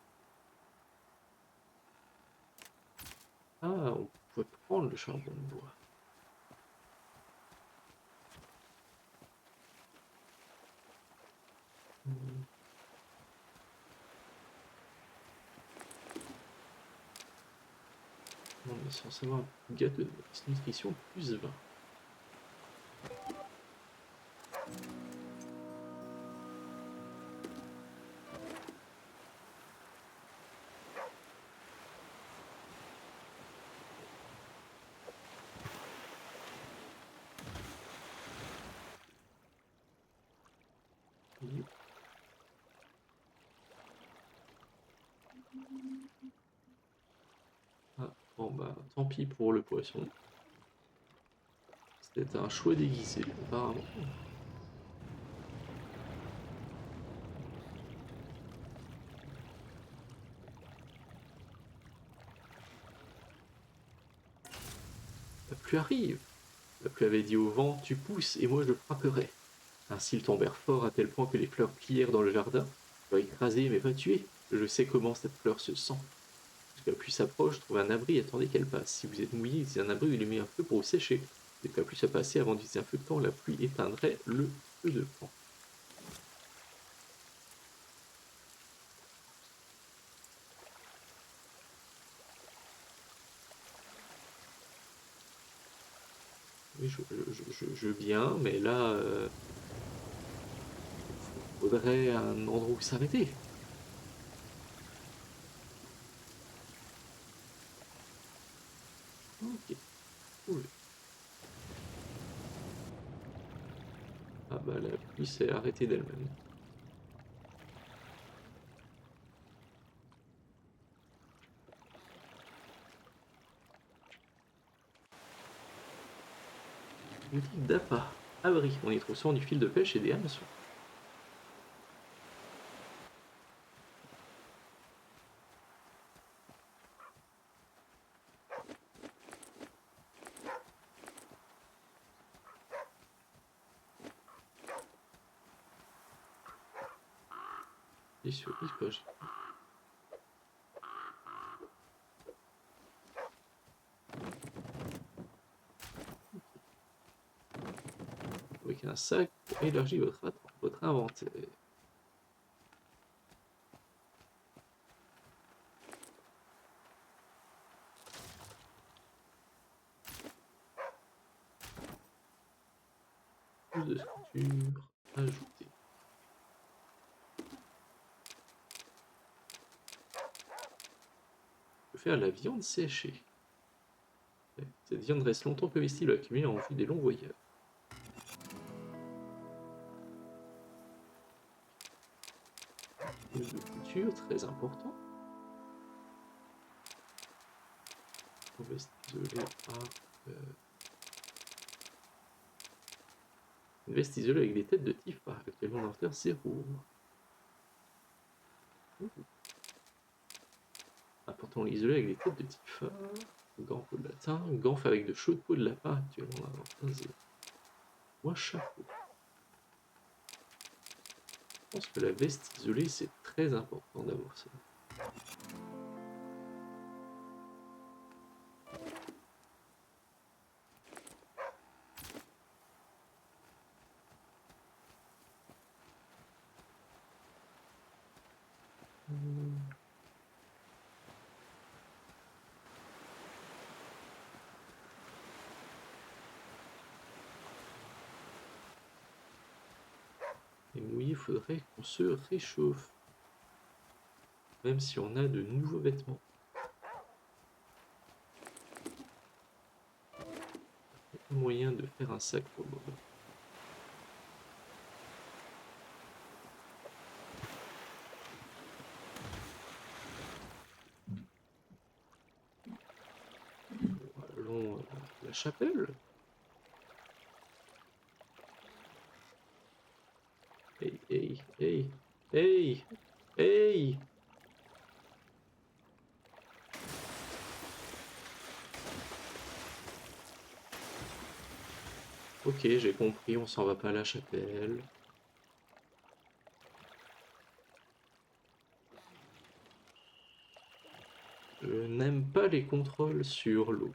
Ah, on peut prendre le charbon de bois. On est censé avoir un gâteau de nutrition plus 20. Ah, bon bah tant pis pour le poisson. C'était un choix déguisé, apparemment. La pluie arrive. La pluie avait dit au vent, tu pousses et moi je frapperai. Ainsi ils tombèrent fort à tel point que les fleurs plièrent dans le jardin. Je vais écraser mais pas tuer. Je sais comment cette fleur se sent. Lorsque la pluie s'approche, trouvez un abri et attendez qu'elle passe. Si vous êtes mouillé, utilisez un abri ou allumez un feu pour vous sécher. Dès que la pluie soit passée, avant d'utiliser un feu de camp, la pluie éteindrait le feu de camp. Oui, je veux bien, mais là, faudrait un endroit où s'arrêter. Ok, cool. Ah bah la pluie s'est arrêtée d'elle-même. Boutique d'appât. Abri. On y trouve souvent du fil de pêche et des hameçons. 10 sur 10, quoi. Avec un sac pour élargir votre inventaire. Plus de structure ajoutée. Je peux faire la viande séchée. Cette viande reste longtemps comestible accumulée en vue des longs voyages. De couture, très important. Une veste isolée une veste isolée avec des têtes de tifre, actuellement l'inventaire 0. Important isolé avec des têtes de tifre. Gants peau de latin, gants avec de chaudes peaux de lapin, actuellement l'inventaire 0. Moi, chapeau. Je pense que la veste isolée, c'est très important d'avoir ça. Et mouillé, il faudrait qu'on se réchauffe. Même si on a de nouveaux vêtements. Il y a moyen de faire un sac pour le moment. Allons à la chapelle. Hey, hey, hey, hey, hey! Ok, j'ai compris, on s'en va pas à la chapelle. Je n'aime pas les contrôles sur l'eau.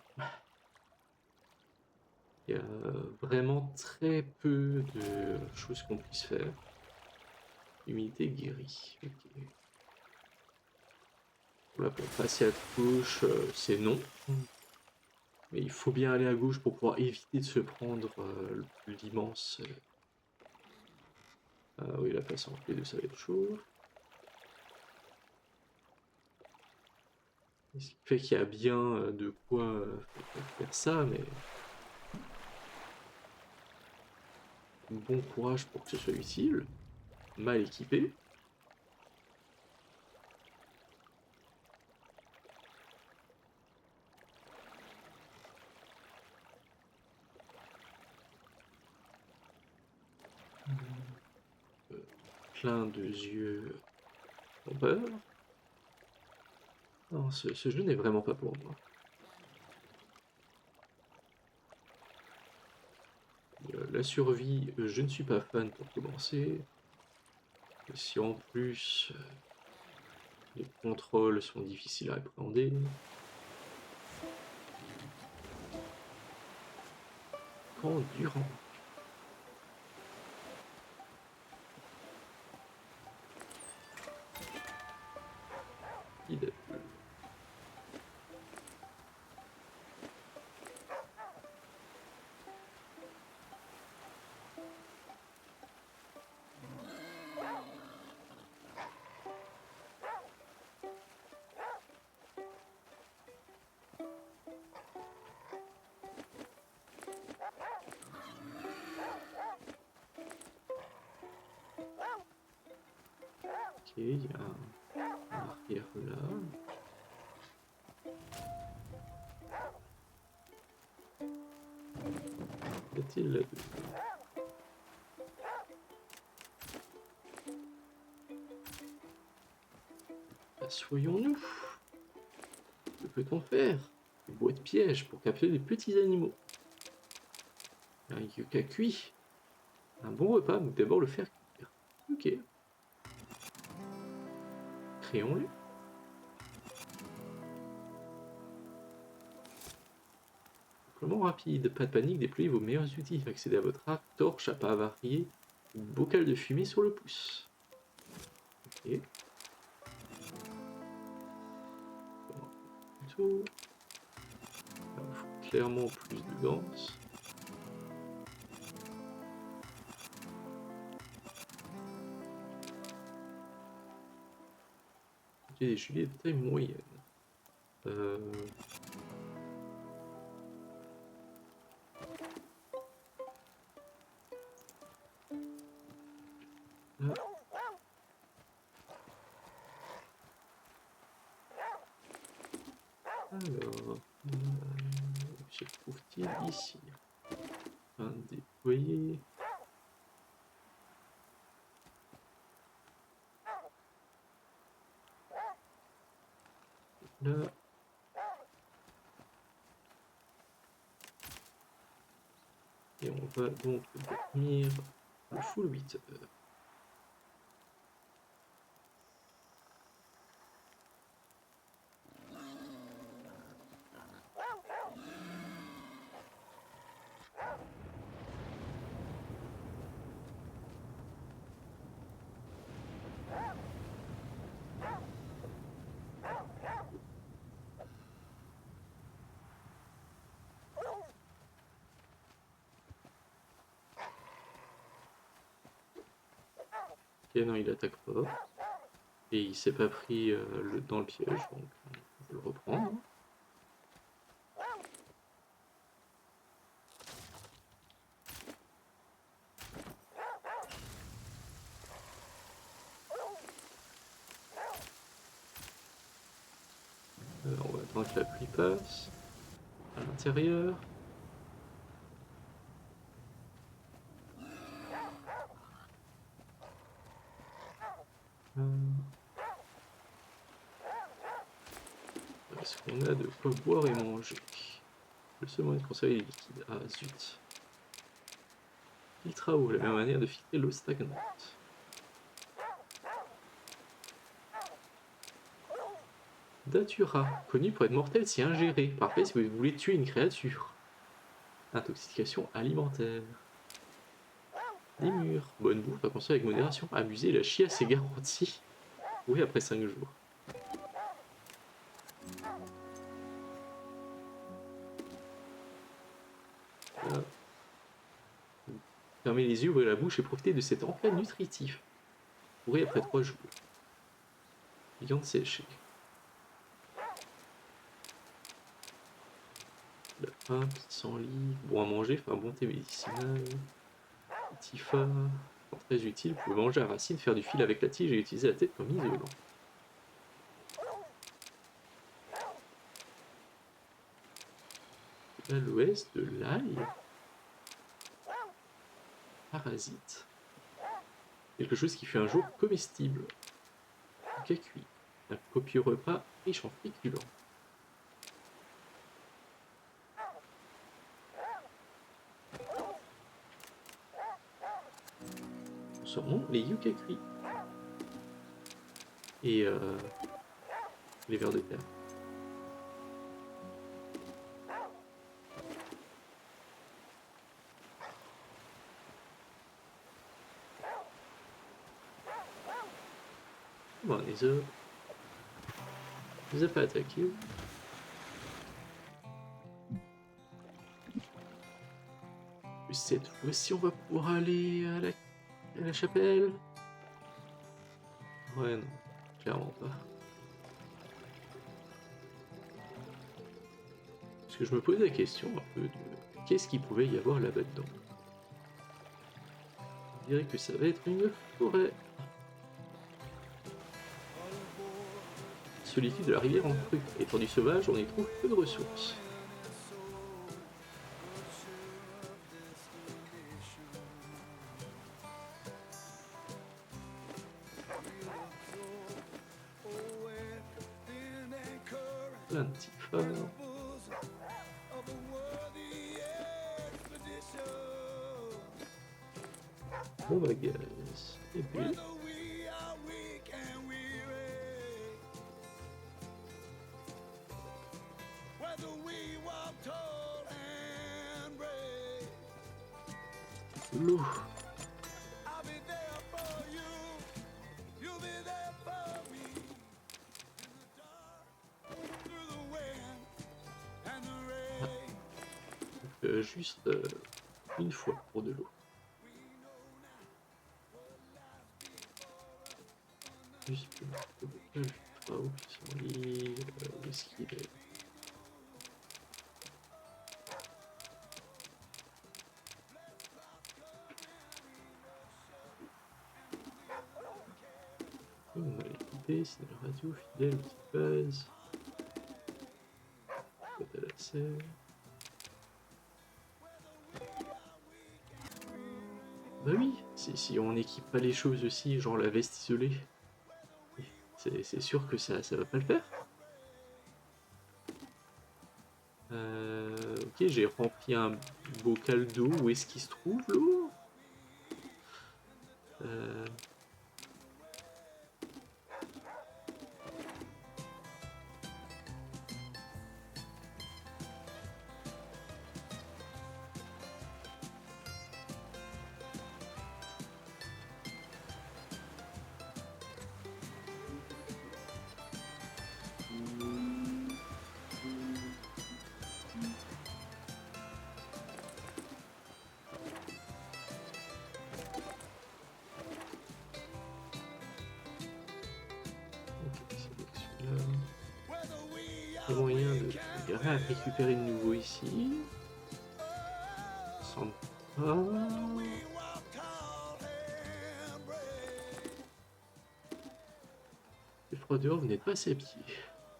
Il y a vraiment très peu de choses qu'on puisse faire. Humidité guérie. Ok. Là, pour passer à gauche, c'est non. Mais il faut bien aller à gauche pour pouvoir éviter de se prendre l'immense... Ah oui, la place en P2, ça va être chaud. Ce qui fait qu'il y a bien de quoi faire ça, mais... Bon courage pour que ce soit utile. Mal équipé. Plein de yeux en peur. Non, ce jeu n'est vraiment pas pour moi. La survie, je ne suis pas fan pour commencer. Et si en plus les contrôles sont difficiles à appréhender. Quand durant. Ok, il y a un arrière là. Y a-t-il là-dedans? Soyons-nous. Que peut-on faire? Des boîtes pièges pour capturer des petits animaux. Un yucca cuit. Un bon repas, mais d'abord le faire cuire. Ok. créons-les. Déploiement rapide, pas de panique, déployez vos meilleurs outils. Accédez à votre arc, torche, appât avarié, ou bocal de fumée sur le pouce. Ok. Plutôt. Là, il faut clairement plus de gants. Des gilets de taille moyenne. Là. Alors, je trouve-t-il ici un déployer. Là. Et on va donc dormir le full 8 heures. Ok, non, il attaque pas. Et il s'est pas pris dans le piège, donc on peut le reprendre. On va attendre que la pluie passe. À l'intérieur. Est-ce qu'on a de quoi boire et manger? Le seul moyen de conserver les liquides. Ah zut. Filtre à eau, la meilleure manière de filtrer l'eau stagnante. Datura, connu pour être mortel si ingéré. Parfait si vous voulez tuer une créature. Intoxication alimentaire. Des murs. Bonne bouffe à consommer avec modération. Abuser, la chiasse est garantie. Oui, après 5 jours. Là. Fermez les yeux, ouvrez la bouche et profitez de cet encas nutritif. Pourrez après 3 jours. Viande séchée. La pain, petit sang-lit, bon à manger, enfin bon thé médicinal. Petit phare. Très utile, vous pouvez manger la racine, faire du fil avec la tige et utiliser la tête comme isolant. À l'ouest de l'ail. Parasite. Quelque chose qui fut un jour comestible. Cas cuit. Un copieux repas riche en féculents. Consommons les yucca cuits. Et les vers de terre. Bon, les œufs. Les a pas attaqués. Cette fois-ci, on va pouvoir aller à la chapelle. Ouais, non, clairement pas. Parce que je me posais la question un peu de qu'est-ce qu'il pouvait y avoir là-bas dedans. On dirait que ça va être une forêt. Solitude de la rivière en crue. Étendue sauvage, on y trouve peu de ressources. Plein de petits phares. Bon bah gaz. Et puis... de l'eau. Juste une fois pour de l'eau. Juste pour le filtre qui sont liés, où est-ce qu'il est? On va l'écouter, c'est la radio, fidèle, petite base. Boîte à lacets. Bah oui, si on n'équipe pas les choses aussi, genre la veste isolée, c'est sûr que ça va pas le faire. Ok, j'ai rempli un bocal d'eau. Où est-ce qu'il se trouve l'eau? Moyen de récupérer de nouveau ici. Sans pas. Les froideurs, vous n'êtes pas assez pieds.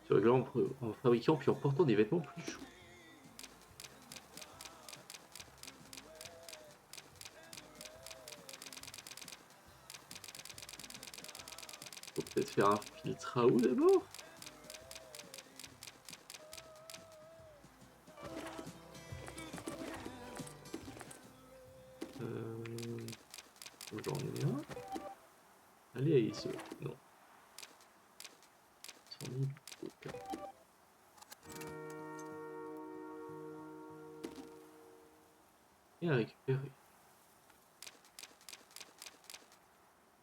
Se réglant en fabriquant puis en portant des vêtements plus chauds. Faut peut-être faire un filtre à eau d'abord. J'en ai un. Allez à ISO. Non. 100 000. Okay. Et à récupérer.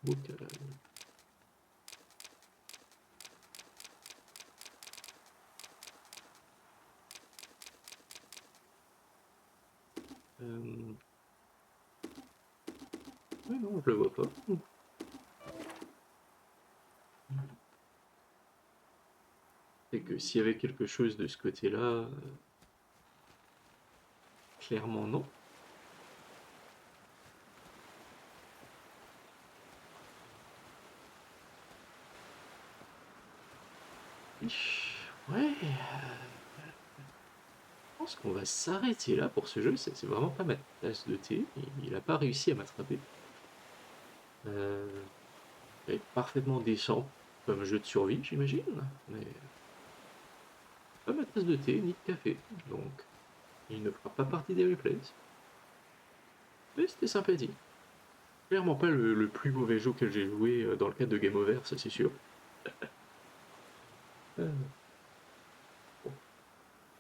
Bocal. Oui, non, je le vois pas. C'est que s'il y avait quelque chose de ce côté-là, clairement non. Ouais. Je pense qu'on va s'arrêter là pour ce jeu. C'est vraiment pas ma tasse de thé. Il n'a pas réussi à m'attraper. Il est parfaitement décent comme jeu de survie, j'imagine. Mais pas ma tasse de thé ni de café. Donc il ne fera pas partie des replays. Mais c'était sympathique. Clairement pas le plus mauvais jeu que j'ai joué dans le cadre de Game Over, ça c'est sûr. Bon.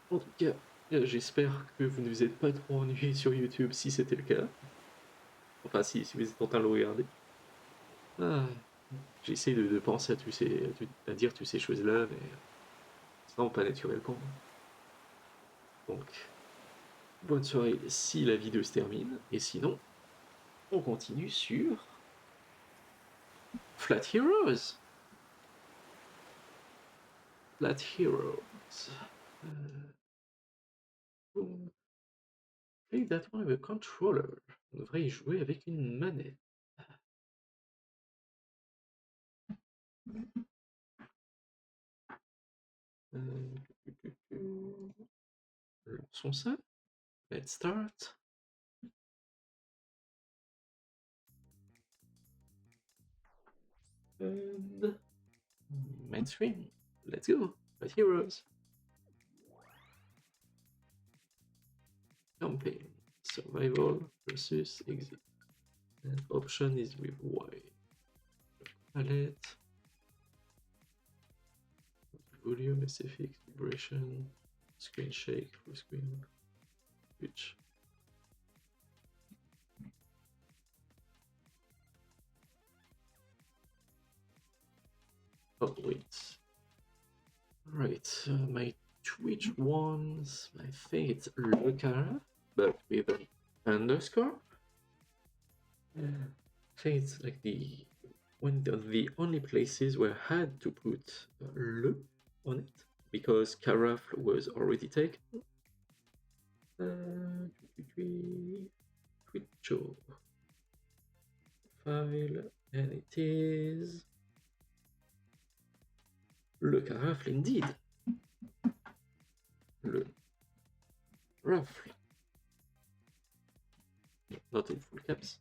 En tout cas, j'espère que vous ne vous êtes pas trop ennuyé sur YouTube si c'était le cas. Enfin, si vous êtes en train de le regarder. J'essaie de penser à dire toutes ces choses-là, mais c'est vraiment pas naturel pour moi. Donc, bonne soirée si la vidéo se termine, et sinon, on continue sur Flat Heroes. Flat Heroes. Play that one with a controller. On devrait y jouer avec une manette. Lançons ça. Let's start. And mainstream. Let's go. Flat Heroes. Campaign. Survival versus exit. And option is with Y. Palette. Volume, SFX, vibration, screen shake, full screen, switch. Oh, wait. Right, my Twitch ones, I think it's Lucara, but with an underscore. I think it's like the only places where I had to put le on it because Carafle was already taken. Twitcho file, and it is le Carafle indeed. Le Rafle. Not in full caps.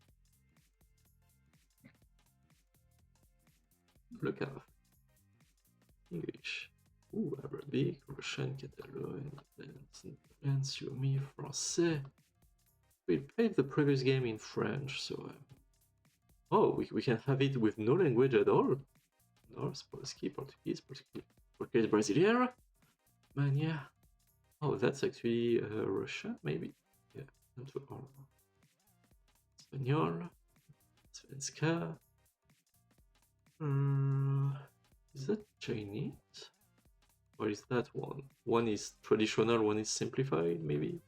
Le Carafle. English. Ooh, Arabic, Russian, Catalan, Suami, Français. We played the previous game in French, so... oh, we can have it with no language at all. Norse, Polski, Portuguese, Brazilian. Man, yeah. Oh, that's actually Russian, maybe? Yeah, not for all. Espanol, Svenska. Is that Chinese? Or is that one? One is traditional, one is simplified, maybe?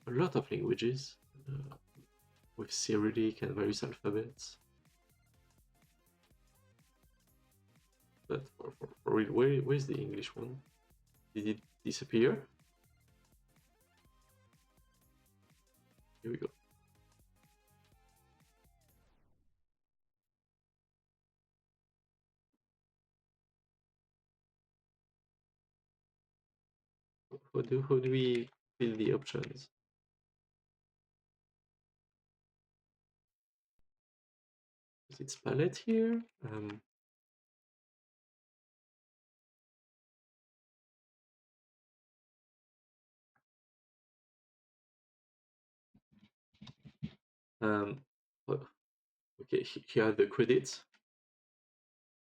A lot of languages with Cyrillic and various alphabets. But for real, where's the English one? Did it disappear? Here we go. How do we fill the options? It's palette here. Okay, here are the credits.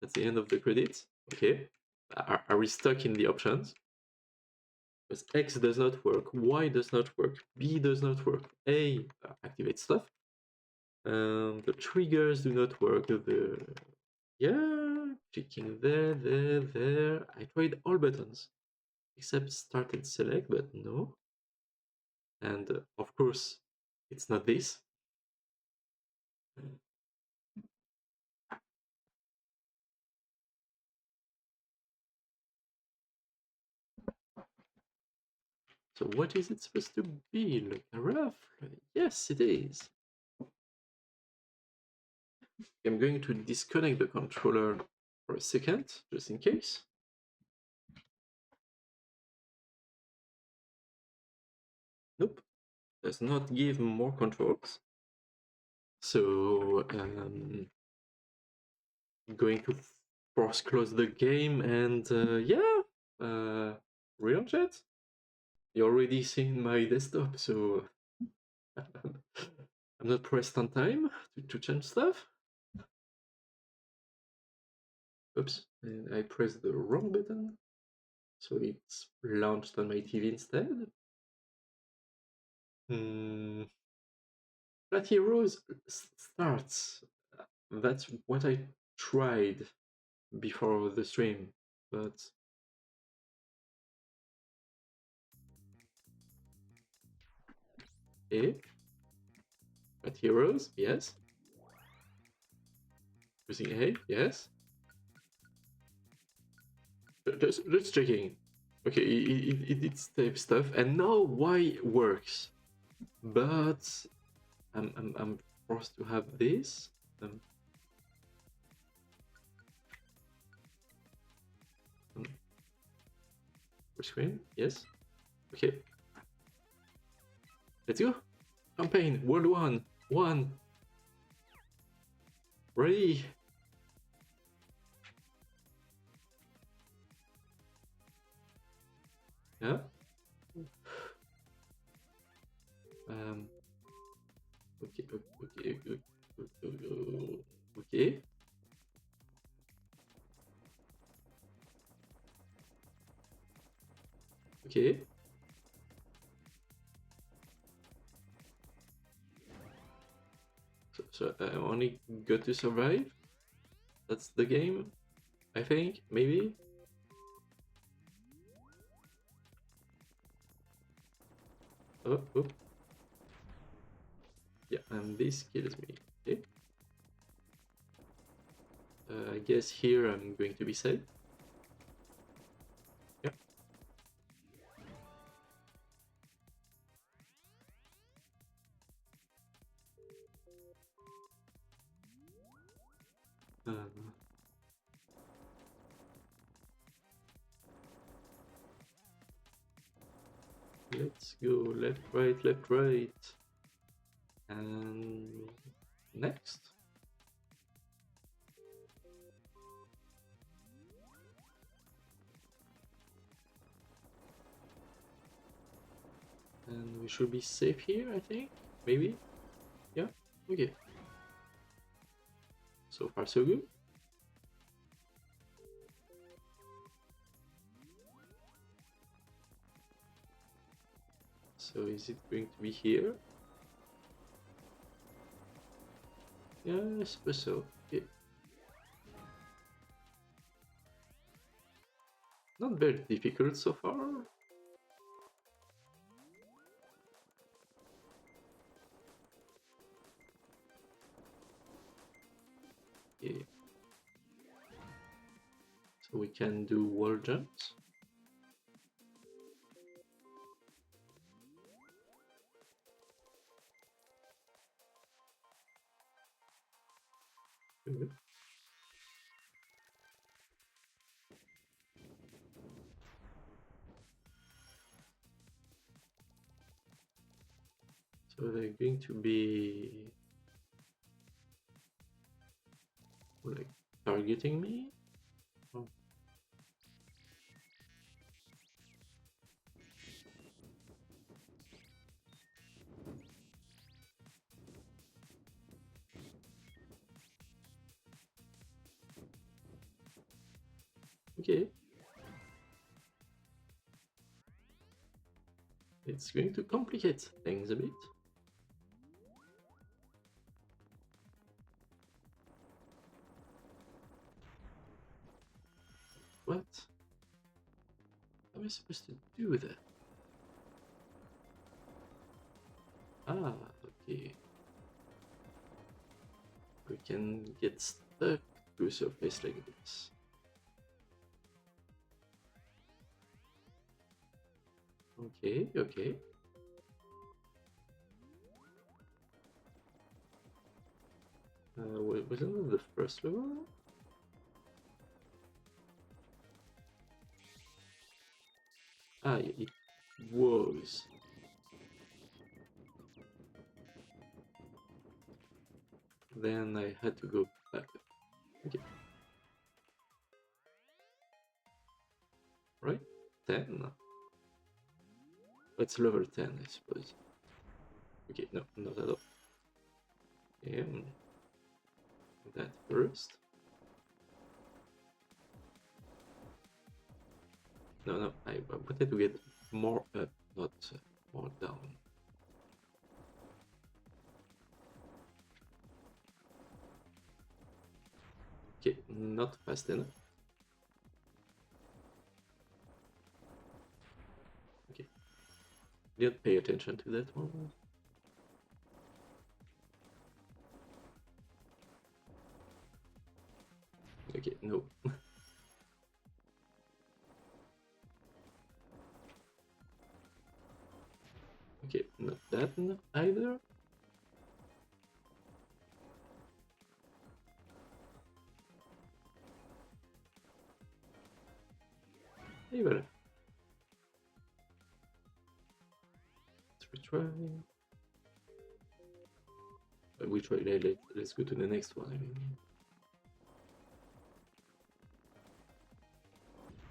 That's the end of the credits. Okay, are we stuck in the options? Because X does not work, Y does not work, B does not work, A activates stuff. The triggers do not work. Yeah, clicking there. I tried all buttons except start and select, but no. And of course, it's not this. So what is it supposed to be? Like a rough? Yes, it is. I'm going to disconnect the controller for a second, just in case. Nope, does not give more controls. So I'm going to force close the game and yeah, relaunch it. You already seen my desktop, so I'm not pressed on time to change stuff. Oops, and I pressed the wrong button, so it's launched on my TV instead. Flat Heroes starts. That's what I tried before the stream, but Flat Heroes, yes. Using A, yes. Just checking. Okay, it's type stuff, and now Y works, but I'm forced to have this. Full screen, yes. Okay. Let's go. Campaign World 1. Ready. Yeah. Okay. Okay. So I only got to survive. That's the game. I think, maybe? Oh, oh. Yeah, and this kills me. Okay. I guess here I'm going to be safe. Yeah. Let's go left, right. And next. And we should be safe here, I think. Maybe? Yeah? Okay. So far, so good. So is it going to be here? Yeah, I suppose so. Okay. Not very difficult so far. Okay. So we can do wall jumps. Good. So they're going to be like targeting me. Oh. Okay. It's going to complicate things a bit. What? How am I supposed to do that? Ah, okay. We can get stuck to a surface like this. Okay, okay. Wasn't it the first level? Ah, it was. Then I had to go back up. Okay. Right? 10. It's level 10, I suppose. Okay, no, not at all. Okay, that first. No, I wanted to get more up, not more down. Okay, not fast enough. Okay, didn't pay attention to that one. Okay, no. Okay, not that either. Hey, well. Let's retry. We try. Let's go to the next one. I mean.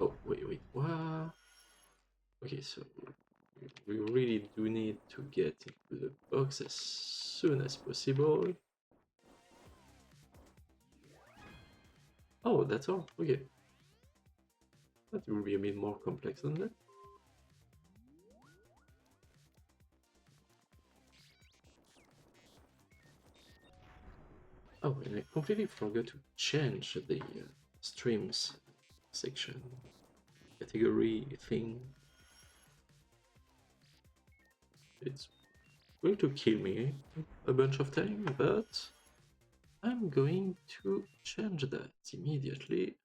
Oh, wait, what? Okay, so we really do need to get into the box as soon as possible. Oh, that's all. Okay. That will be a bit more complex than that. Oh, and I completely forgot to change the streams section category thing. It's going to kill me a bunch of time, but I'm going to change that immediately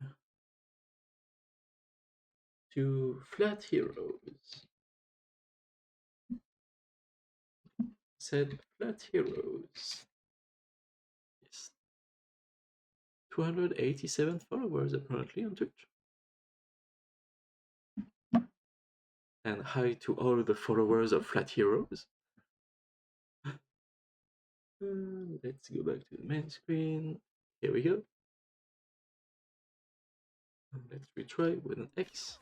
to flat heroes. Set flat heroes. Yes. 287 followers apparently on Twitch. And hi to all the followers of Flat Heroes. Let's go back to the main screen. Here we go. Let's retry with an X.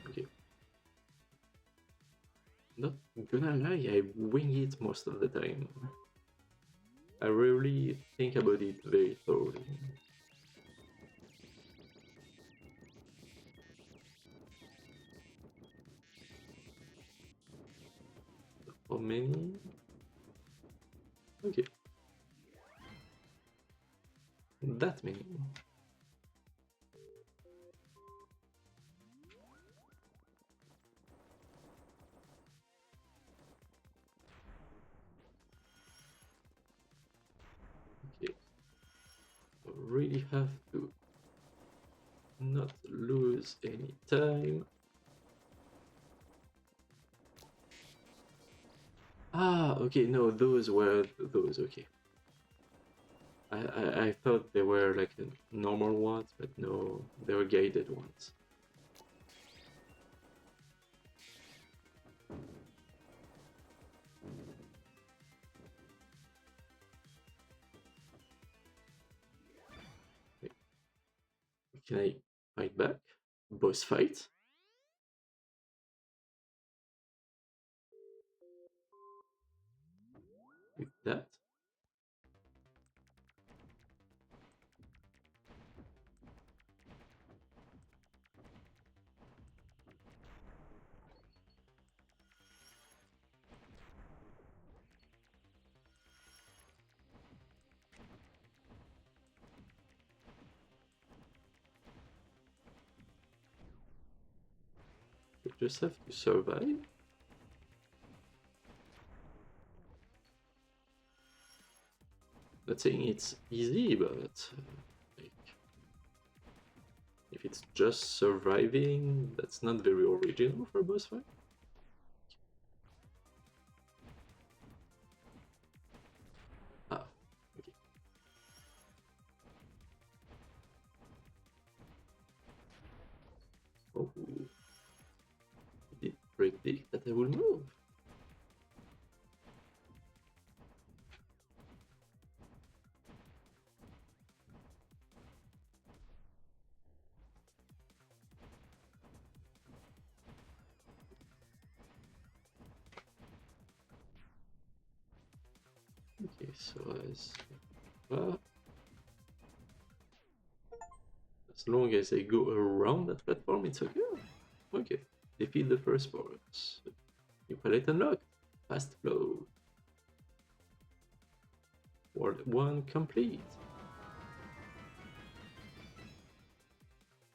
Okay. Not gonna lie, I wing it most of the time. I rarely think about it very thoroughly. How many? Okay. That many. Okay. Really have to not lose any time. Ah, okay, no, those were those, okay. I thought they were like normal ones, but no, they were guided ones. Okay. Can I fight back? Boss fight? With that? You just have to survive? Not saying it's easy, but like, if it's just surviving, that's not very original for a boss fight. Ah, okay. Oh, did predict that I will move. Okay, so as long as I go around that platform, it's okay. Okay, defeat the first boss. New palette unlocked. Fast flow. World 1 complete.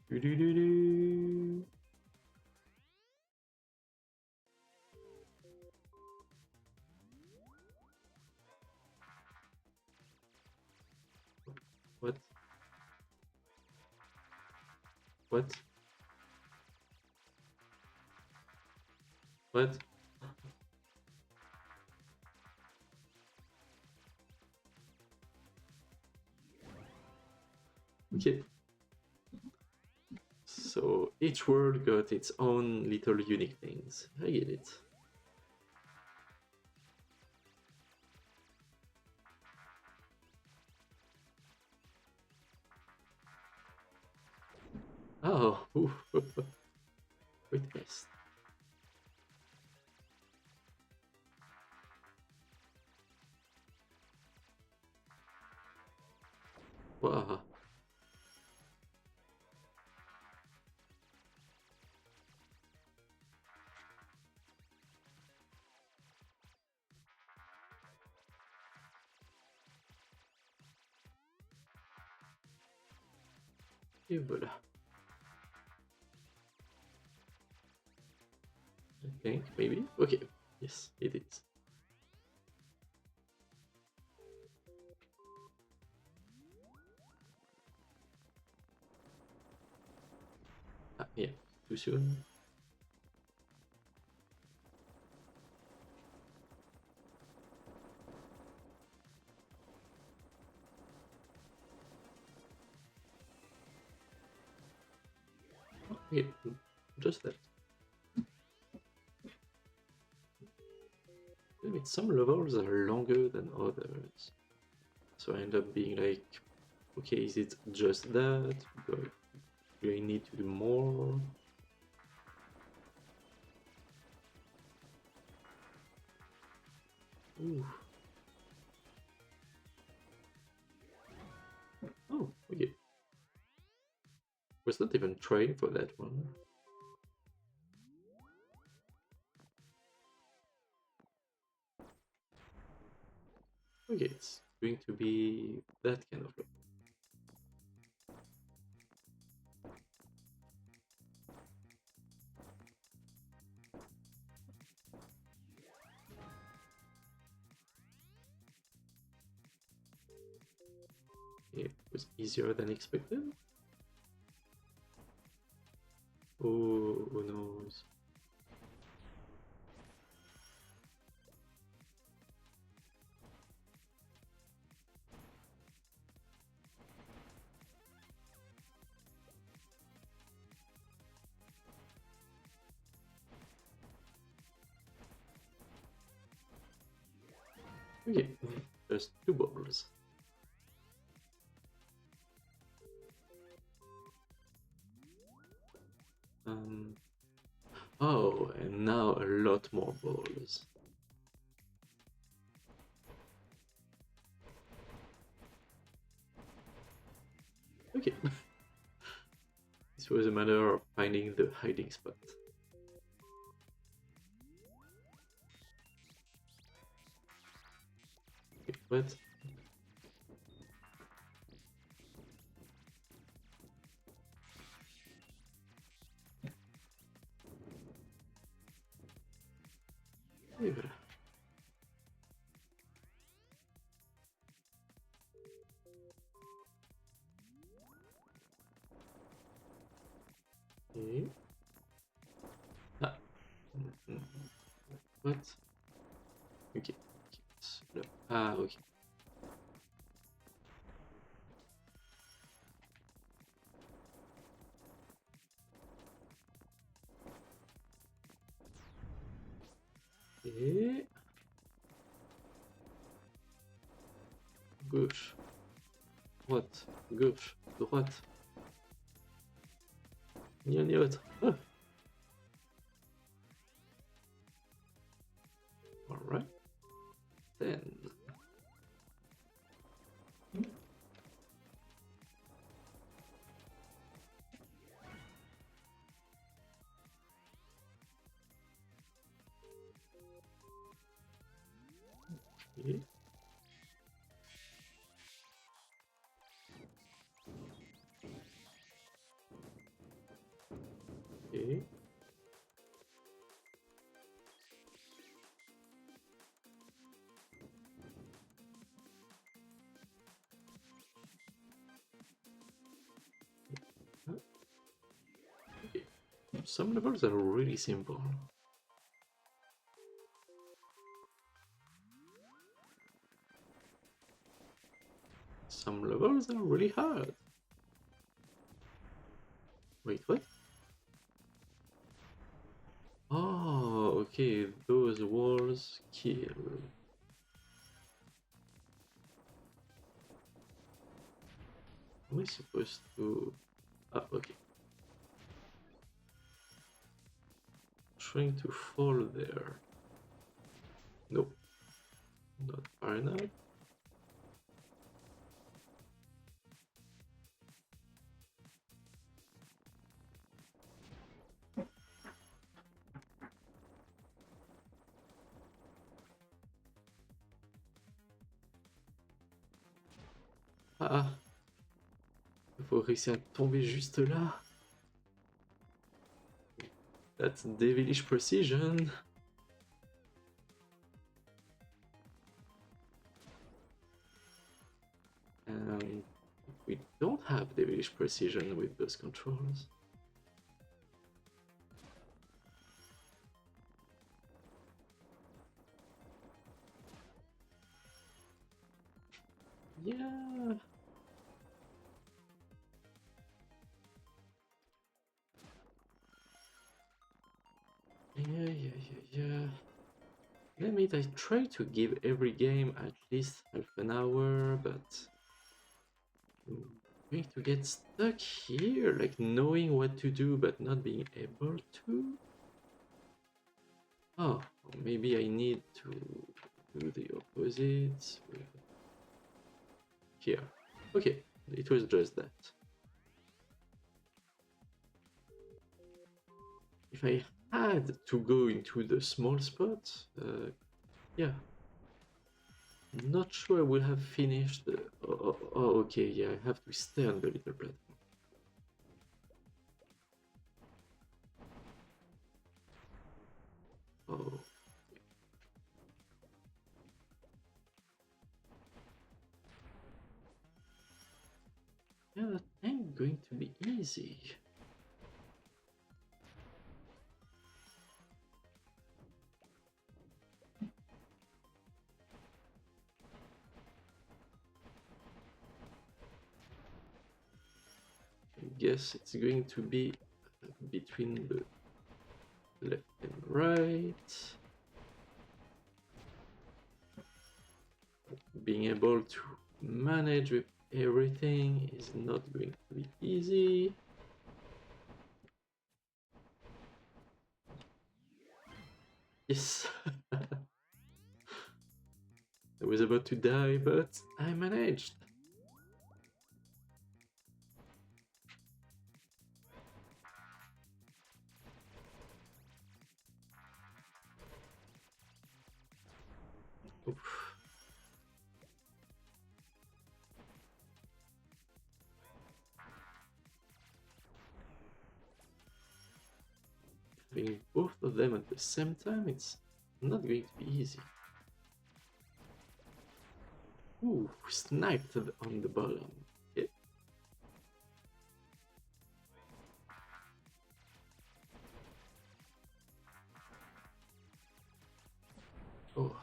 Do-do-do-do. What? What? What? Okay. So each world got its own little unique things. I get it. Oh, great best. Wow. Et voilà. I think, maybe? Okay. Yes, it is. Ah, yeah. Too soon. Okay, just that. I mean, some levels are longer than others. So I end up being like, okay, is it just that? Do I need to do more? Ooh. Oh, okay. Was not even trying for that one. Okay, it's going to be that kind of level. It was easier than expected. Oh, who knows? Okay, just 2 bubbles. Oh, and now a lot more balls. Okay. This was a matter of finding the hiding spot. Okay, what? Et voilà. Et... Ah. What? Ok. Ah, ok. Et... Gauche. Droite. Gauche. Droite. Ni l'un ni l'autre. Ah. Alright. Then... Okay. Okay. Okay. Some levels are really simple. Some levels are really hard. Wait, what? Oh, okay, those walls kill. Am I supposed to... Ah, okay. Trying to fall there. Nope. Not far enough. Ah, il faut réussir à tomber juste là. That's devilish precision. We don't have devilish precision with those controls. Yeah. Yeah. Damn it, I try to give every game at least half an hour, but I'm going to get stuck here, like knowing what to do but not being able to. Oh, maybe I need to do the opposite. Here. Okay, it was just that. If I had to go into the small spot, yeah. Not sure I will have finished the... Oh, okay, yeah, I have to stay on the little platform. Oh. Yeah, that ain't going to be easy. I guess it's going to be between the left and right. Being able to manage with everything is not going to be easy. Yes. I was about to die, but I managed. Oof. Having both of them at the same time, it's not going to be easy. Ooh, sniped on the bottom. Yeah. Oh.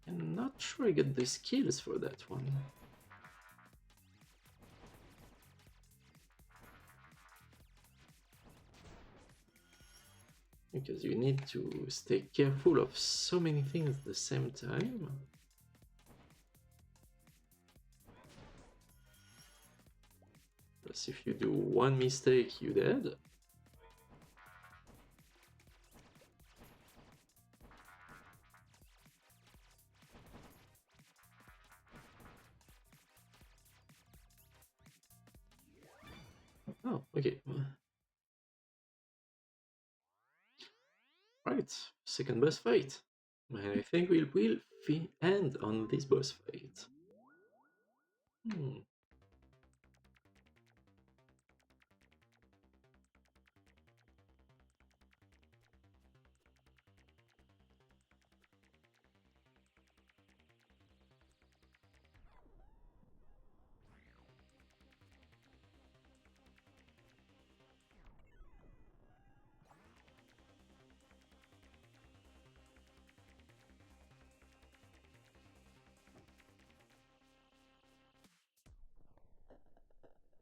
I'm not sure I get the skills for that one. Because you need to stay careful of so many things at the same time. Plus, if you do one mistake, you're dead. Oh, okay. Right, second boss fight. And I think we will end on this boss fight.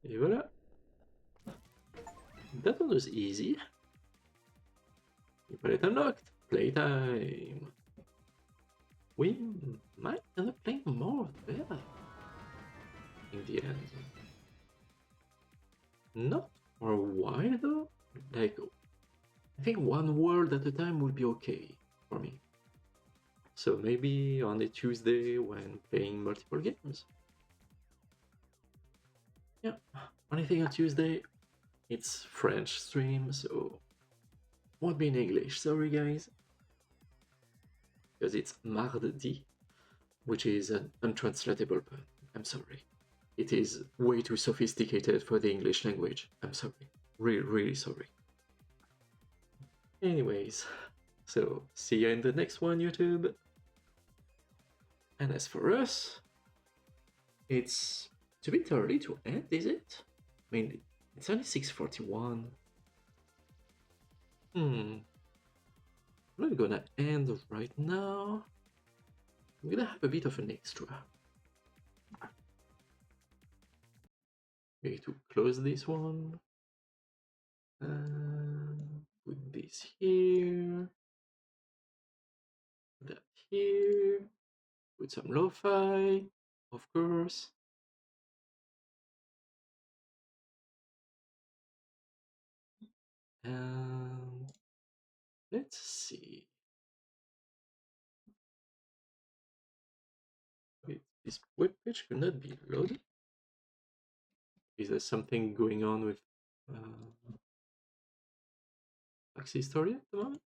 Et voilà. That one was easy. Palette unlocked. Playtime. We might end up playing more there. In the end. Not for a while though. Like, I think one world at a time will be okay for me. So maybe on a Tuesday when playing multiple games. Yeah, only thing on Tuesday, it's French stream, so won't be in English, sorry guys. Because it's mardi, which is an untranslatable pun. I'm sorry. It is way too sophisticated for the English language. I'm sorry. Really sorry. Anyways, so see you in the next one, YouTube. And as for us, it's a bit early to end, is it? I mean, it's only 6:41. I'm not gonna end right now. I'm gonna have a bit of an extra. Going to close this one. Put this here. Put that here. Put some lo-fi, of course. And let's see. Wait, this web page cannot be loaded. Is there something going on with Axis Story at the moment?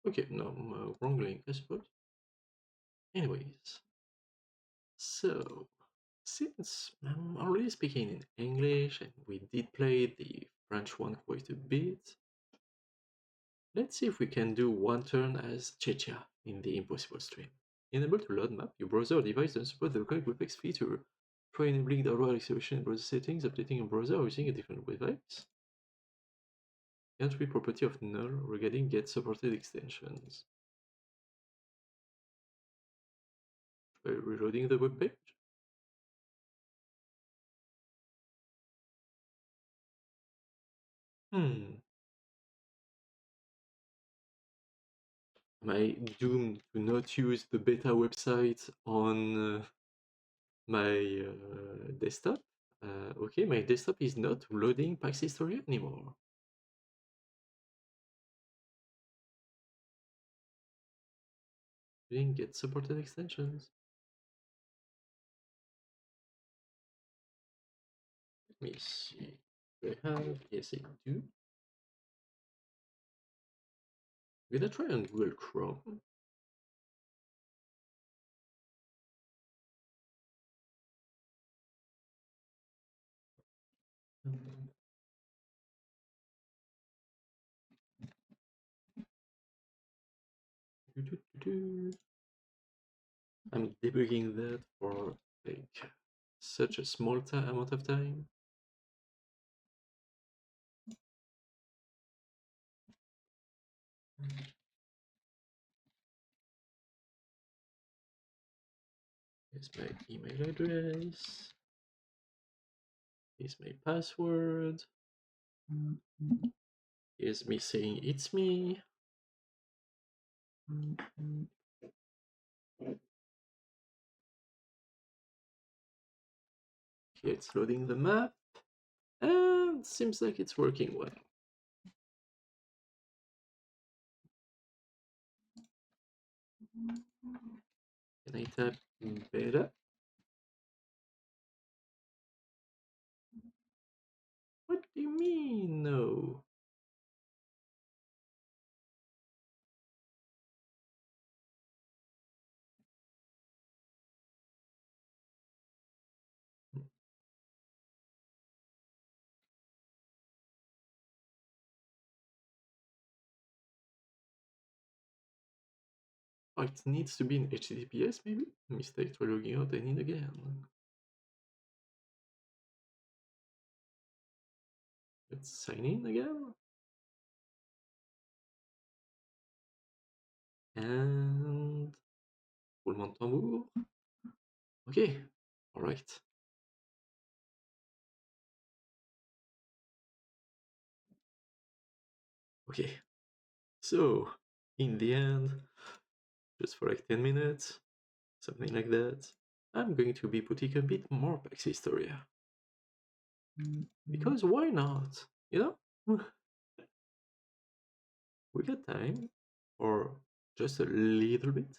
Okay, no, wrong link, I suppose. Anyways, so since I'm already speaking in English and we did play the French one quite a bit, let's see if we can do one turn as Checha in the Impossible stream. Enable to load map, your browser or device doesn't support the correct webpack feature. Try enabling the auto acceleration in browser settings, updating your browser or using a different webpack. Entry property of null regarding get supported extensions. Try reloading the web page. Am I doomed to not use the beta website on my desktop? Okay, my desktop is not loading PAX Historia anymore. Didn't get supported extensions. Let me see. Do I have? Yes, I do. I'm gonna try on Google Chrome. I'm debugging that for like such a small amount of time. Here's my email address. Here's my password. Here's me saying it's me. Here it's loading the map. And seems like it's working well. Can I tap beta? What do you mean, no? Oh, it needs to be in HTTPS, maybe? Mistake, try logging out and in again. Let's sign in again. And roulement de tambour. Okay, all right. Okay, so in the end, just for like 10 minutes, something like that, I'm going to be putting a bit more PAX Historia. Because why not? You know? We got time, or just a little bit.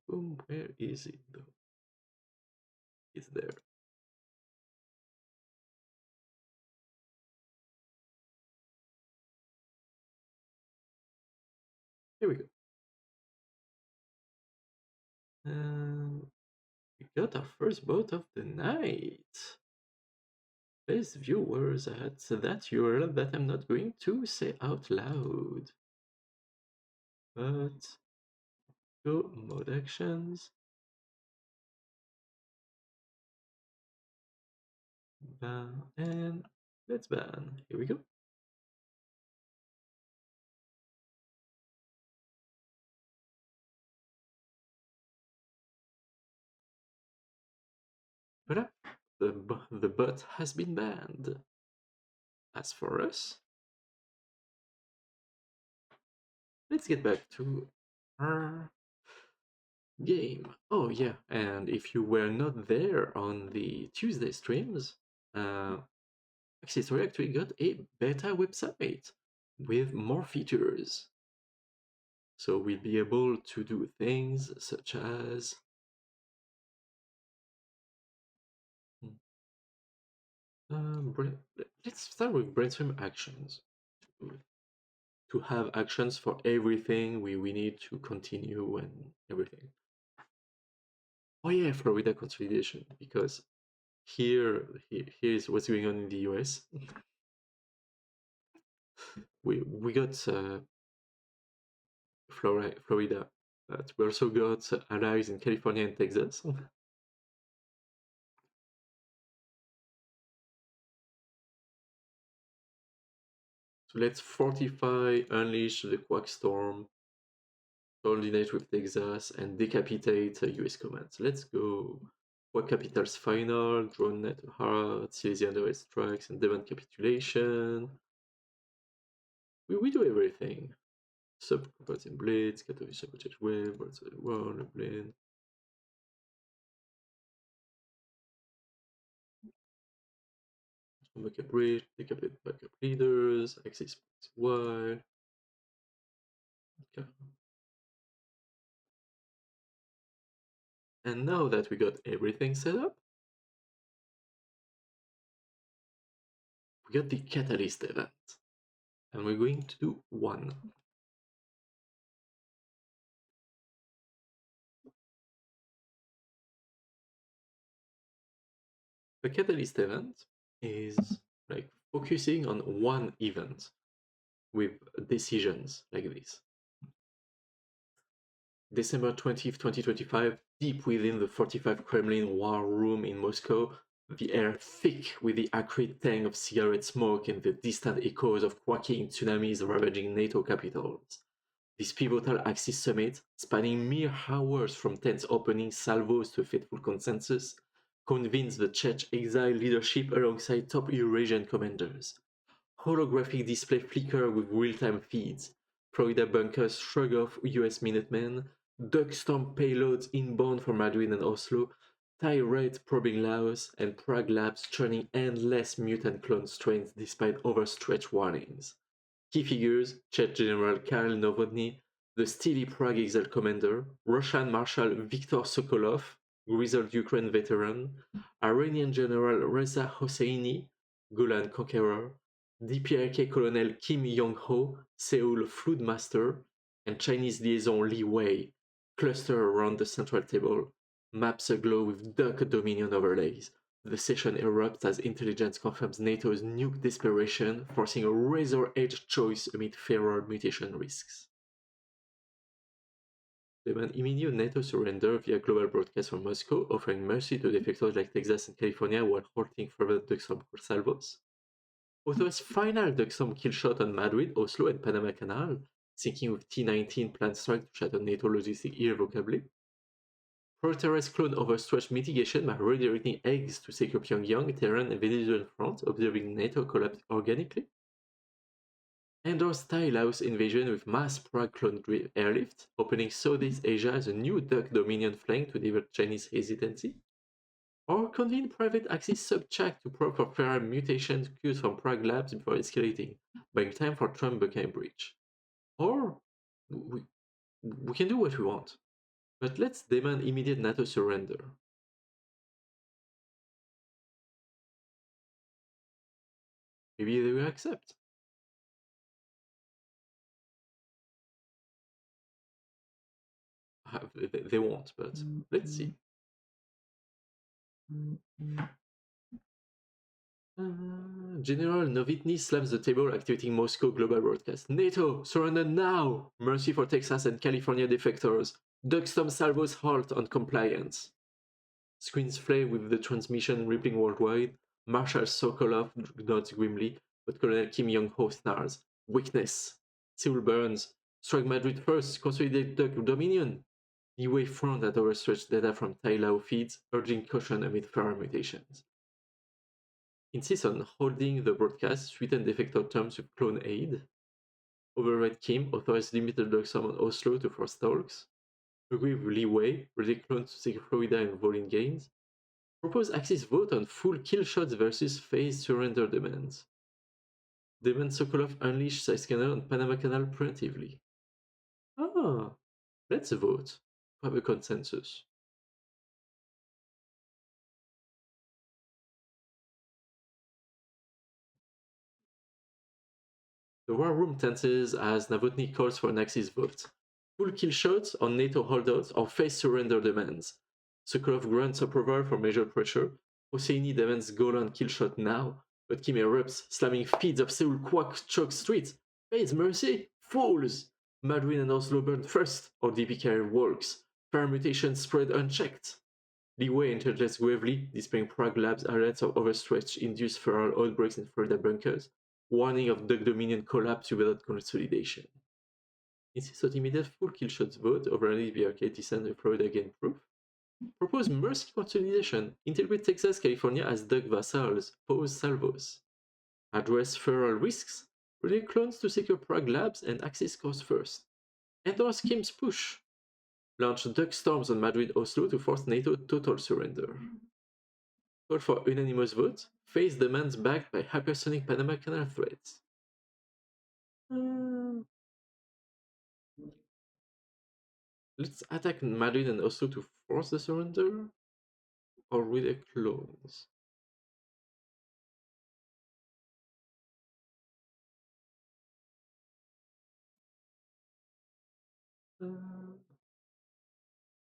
Where is it though? It's there. Here we go. We got our first boat of the night. Best viewers at that URL that I'm not going to say out loud. But go mode actions. Ban and let's ban. Here we go. Voilà. The bot has been banned. As for us, let's get back to our game. Oh yeah, and if you were not there on the Tuesday streams, Accessory actually got a beta website with more features. So we'll be able to do things such as let's start with brainstorm actions. To have actions for everything we need to continue and everything. Oh yeah, Florida consolidation, because here's what's going on in the US. we got Florida, but we also got allies in California and Texas. So let's fortify, unleash the quack storm, coordinate with Texas, and decapitate US commands. Let's go. Quack capitals final, drone net hard, Silesia under strikes, and demand capitulation. We do everything. Subcompats in blades, Katowice sabotage wave, wall, blade. Make a bridge, decapitate backup leaders, access points wide. Okay. And now that we got everything set up, we got the catalyst event. And we're going to do one. The catalyst event is like focusing on one event with decisions like this. December 20th, 2025, deep within the 45 Kremlin war room in Moscow, the air thick with the acrid tang of cigarette smoke and the distant echoes of quacking tsunamis ravaging NATO capitals. This pivotal Axis summit, spanning mere hours from tense opening salvos to a fateful consensus, convinced the Czech exile leadership alongside top Eurasian commanders. Holographic display flicker with real-time feeds, Florida bunkers shrug off US Minutemen, duck storm payloads inbound from Madrid and Oslo, tirade probing Laos, and Prague labs churning endless mutant clone strains despite overstretched warnings. Key figures: Czech General Karel Novotny, the steely Prague exile commander, Russian Marshal Viktor Sokolov, grizzled Ukraine veteran, Iranian General Reza Hosseini, Golan conqueror, DPRK Colonel Kim Yong-ho, Seoul Flood Master, and Chinese liaison Li Wei cluster around the central table, maps aglow with duck dominion overlays. The session erupts as intelligence confirms NATO's nuke desperation, forcing a razor-edged choice amid fairer mutation risks. Demand immediate NATO surrender via global broadcast from Moscow, offering mercy to defectors like Texas and California while halting further Duckstorm salvos. Author's final Duckstorm killshot on Madrid, Oslo, and Panama Canal, sinking with T-19 planned strike to shatter NATO logistics irrevocably. Fortress clone overstretched mitigation by redirecting eggs to secure Pyongyang, Tehran, and Venezuelan front, observing NATO collapse organically. Andor-style Laos invasion with mass Prague clone airlift, opening Southeast Asia as a new duck dominion flank to divert Chinese hesitancy. or convene private access sub-chack to probe for fair mutation cues from Prague labs before escalating, buying time for Trump Buckeye Bridge. Or we can do what we want, but let's demand immediate NATO surrender. Maybe they will accept. They won't, but let's see. General Novitny slams the table, activating Moscow global broadcast. NATO, surrender now! Mercy for Texas and California defectors. Dugstorm salvos halt on compliance. Screens flare with the transmission rippling worldwide. Marshal Sokolov nods grimly, but Colonel Kim Yong-ho snarls. Weakness. Seoul burns. Strike Madrid first. Consolidate Dug Dominion. Niue front at overstretched data from Tai Lao feeds, urging caution amid further mutations. Insists on holding the broadcast, sweeten defector terms with clone aid. Override Kim, authorized limited Dugstorm on Oslo to force talks. Agree with Li Wei, ready clones to seek Florida and voting gains. Propose Axis vote on full kill shots versus phased surrender demands. Demand Sokolov unleash side scanner on Panama Canal preemptively. Ah, let's vote. Have a consensus. The war room tenses as Novotny calls for an Axis vote. Full kill shots on NATO holdouts or phased surrender demands. Sokolov grants approval for measured pressure. Hosseini demands Golan kill shot now, but Kim erupts, slamming feeds of Seoul Kwak Chok Street. Pays mercy? Fools! Madrid and Oslo burn first, or DPK works. Fair mutations spread unchecked. Li Wei interjects gravely, displaying Prague Labs alerts of overstretched induced feral outbreaks in Florida bunkers, warning of Dug Dominion collapse without consolidation. Insists on immediate full kill shots vote, overriding the arcade descent and Florida gain proof. Propose mercy consolidation, integrate Texas, California as Dug vassals, pose salvos. Address feral risks, relay clones to secure Prague Labs and access costs first. Endorse Kim's push. Launch Dug storms on Madrid Oslo to force NATO total surrender. Call for unanimous vote, face demands backed by hypersonic Panama Canal threats. Let's attack Madrid and Oslo to force the surrender, or with a clones?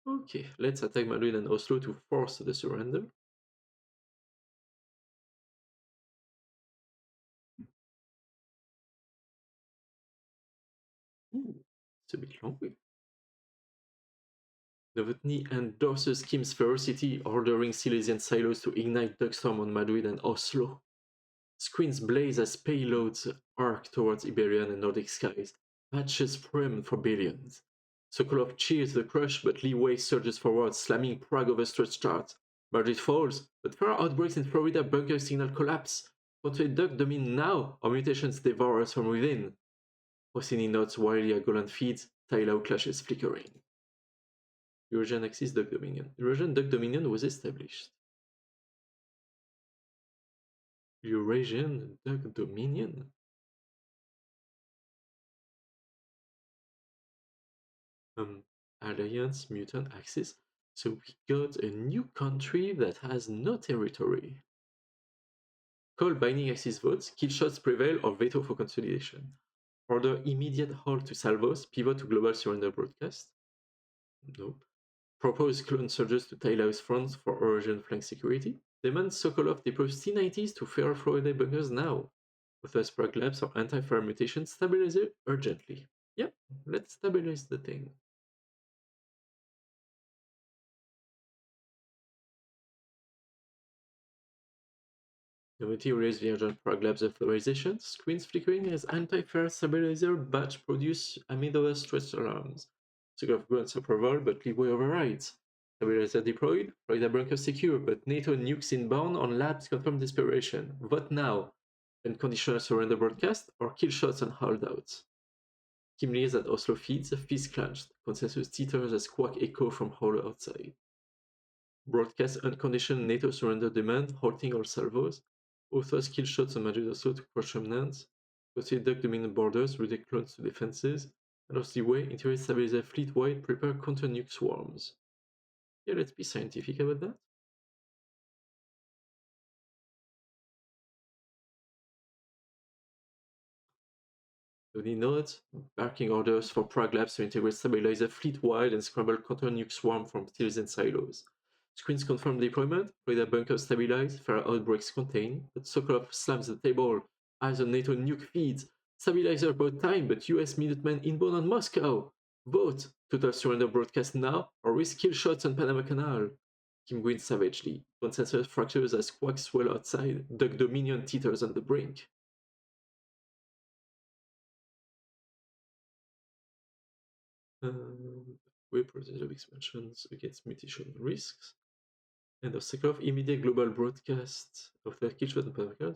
Okay, let's attack Madrid and Oslo to force the surrender. Ooh, it's a bit long. Novotny endorses Kim's ferocity, ordering Silesian silos to ignite Dugstorm on Madrid and Oslo. Screens blaze as payloads arc towards Iberian and Nordic skies, patches prim for billions. Sokolov cheers the crush, but Li Wei surges forward, slamming Prague overstretched charts. Madrid falls, but further outbreaks in Florida bunker signal collapse. Consolidate Dug Dominion now, or mutations devour us from within. Hosseini nods wildly at Golan feeds, Tai Lao clashes flickering. Eurasian Axis Dug Dominion. Eurasian Dug Dominion was established. Eurasian Dug Dominion? Alliance Mutant Axis. So we got a new country that has no territory. Call binding Axis votes, kill shots prevail, or veto for consolidation. Order immediate halt to salvos, pivot to global surrender broadcast. Nope. Propose clone surges to Tai Lao's front for Eurasian flank security. Demand Sokolov deploys T-90s to feral Florida bunkers now. Authorize Prague Labs or anti-fire mutation stabilizer urgently. Yep, let's stabilize the thing. Novity raised the urgent Prague Labs authorization. Screens flickering as anti-fire stabilizer batch produce amid overstretched alarms. Sokolov grants approval, but Li Wei overrides. Stabilizer deployed, Florida bunker secure, but NATO nukes inbound on labs confirm desperation. Vote now. Unconditional surrender broadcast or kill shots on holdouts. Kim leaves at Oslo feeds, fist clenched. Consensus teeters as quack echo from hall outside. broadcast unconditional NATO surrender demand, halting all salvos. Authors kill shots on Madrid also to crush remnants. Consider duck dominant borders, redirect clones to defenses. And also the way, integrate stabilizer fleet-wide, prepare counter-nuke swarms. Yeah, let's be scientific about that. Only note, barking orders for Prague Labs to integrate stabilizer fleet-wide and scramble counter-nuke swarm from steels and silos. Screens confirm deployment, radar bunkers stabilize, fire outbreaks contain, but Sokolov slams the table, eyes on NATO nuke feeds, stabilizer about time, but US Minutemen inbound on Moscow. Vote, total surrender broadcast now, or risk kill shots on Panama Canal. Kim wins savagely. Consensus fractures as quacks swell outside, Duck Dominion teeters on the brink. We process of expansions against mutation risks. And the second immediate global broadcast of the Killshot and Panama.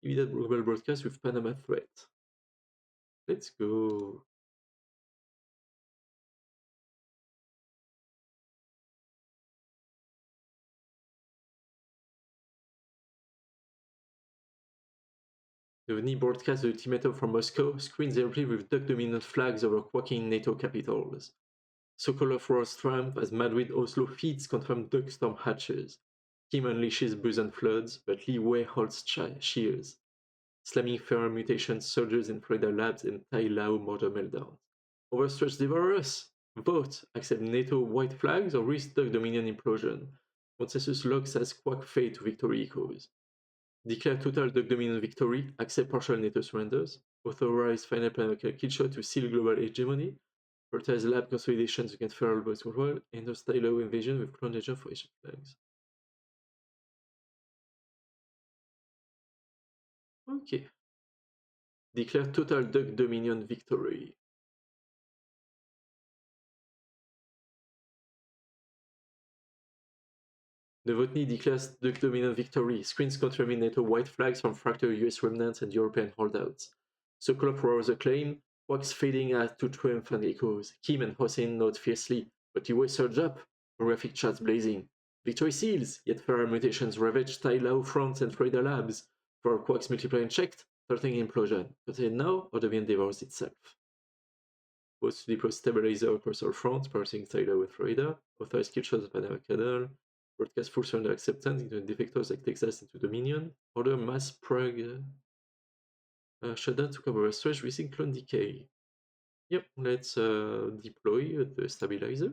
Immediate global broadcast with Panama threat. Let's go. The knee broadcast the ultimatum from Moscow screens airplay with duck dominant flags over quacking NATO capitals. Sokolov roars triumph as Madrid Oslo feeds confirm duck storm hatches. Kim unleashes boson floods, but Li Wei holds shears. Slamming Ferrer mutation soldiers in Florida labs and Tai Lao mortar meltdowns. Overstretched devour us! Vote! Accept NATO white flags or risk duck dominion implosion. Consensus logs as quack fade to victory echoes. Declare total duck dominion victory, accept partial NATO surrenders, authorize final planetary killshot to seal global hegemony, prioritize lab consolidations against feral boys control, and hostile invasion with clone legend for Asian flags. Okay. Declare total duck dominion victory. Novotny declares duck dominion victory. Screens confirming NATO white flags from fractured US remnants and European holdouts. Sokolov roars acclaim, quacks fading as to triumphant echoes. Kim and Hossein nod fiercely, but you surge up, graphic chats blazing. Victory seals, yet further mutations ravage Tai Lao fronts and Freda labs. For quacks multiplying checked, threatening implosion. But now, or the devours itself. Both to deploy stabilizer across all fronts, parsing Tai Lao with Freda, authorize kill shots at Panama Canal, broadcast full surrender acceptance into defectors like Texas into Dominion, order mass Prague shutdown to cover stretch risking clone decay. Yep, let's deploy the stabilizers.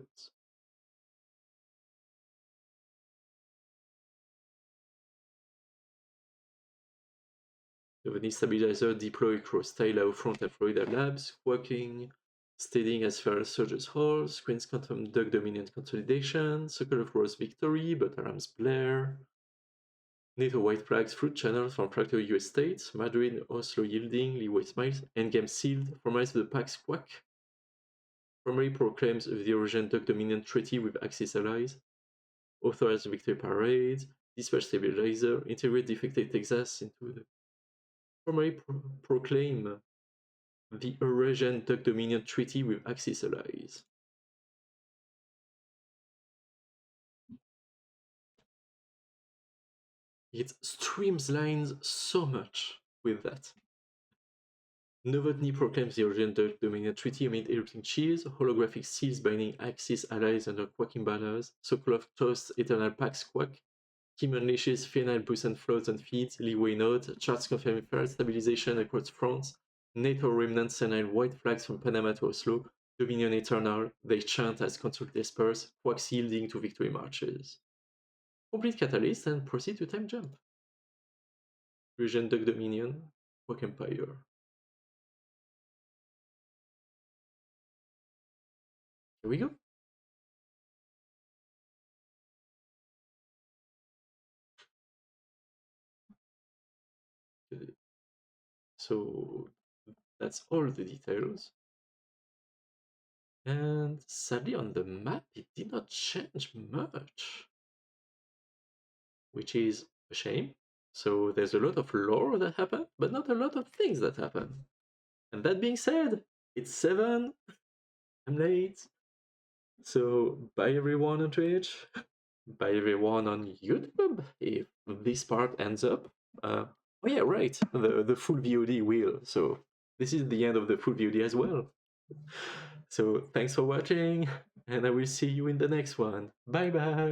The Venice stabilizer deploy across Tai Lao front and Florida labs, quacking, steadying as far as Surge's Hall, screens confirm Duck Dominion consolidation, Sokolov Rose victory, but alarms blare. NATO white flags fruit channels from fractured US states, Madrid, Oslo yielding, Leeway smiles, endgame sealed, formalized the Pax quack. Formally proclaims the origin Duck Dominion treaty with Axis allies, authorized victory parade, dispatch stabilizer, integrate defected Texas into the. Formally proclaim the Eurasian Duck Dominion treaty with Axis allies. It streamlines so much with that. Novotny proclaims the Eurasian Duck Dominion treaty amid erupting cheers, holographic seals binding Axis allies under quacking banners, Sokolov toasts Eternal Pax quack, Kim unleashes final boosts and floats and feeds, Leeway note, charts confirming fair stabilization across fronts, NATO remnants senile white flags from Panama to Oslo, Dominion Eternal, they chant as consult disperse, quacks yielding to victory marches. Complete catalyst and proceed to time jump. Eurasian Duck Dominion, Quack Empire. Here we go. So that's all the details. And sadly on the map it did not change much, which is a shame. So there's a lot of lore that happened, but not a lot of things that happen. And that being said, it's 7, I'm late. So bye everyone on Twitch. by everyone on YouTube if this part ends up. Oh yeah, right, the full VOD will, so this is the end of the full VOD as well. So thanks for watching, and I will see you in the next one. Bye bye!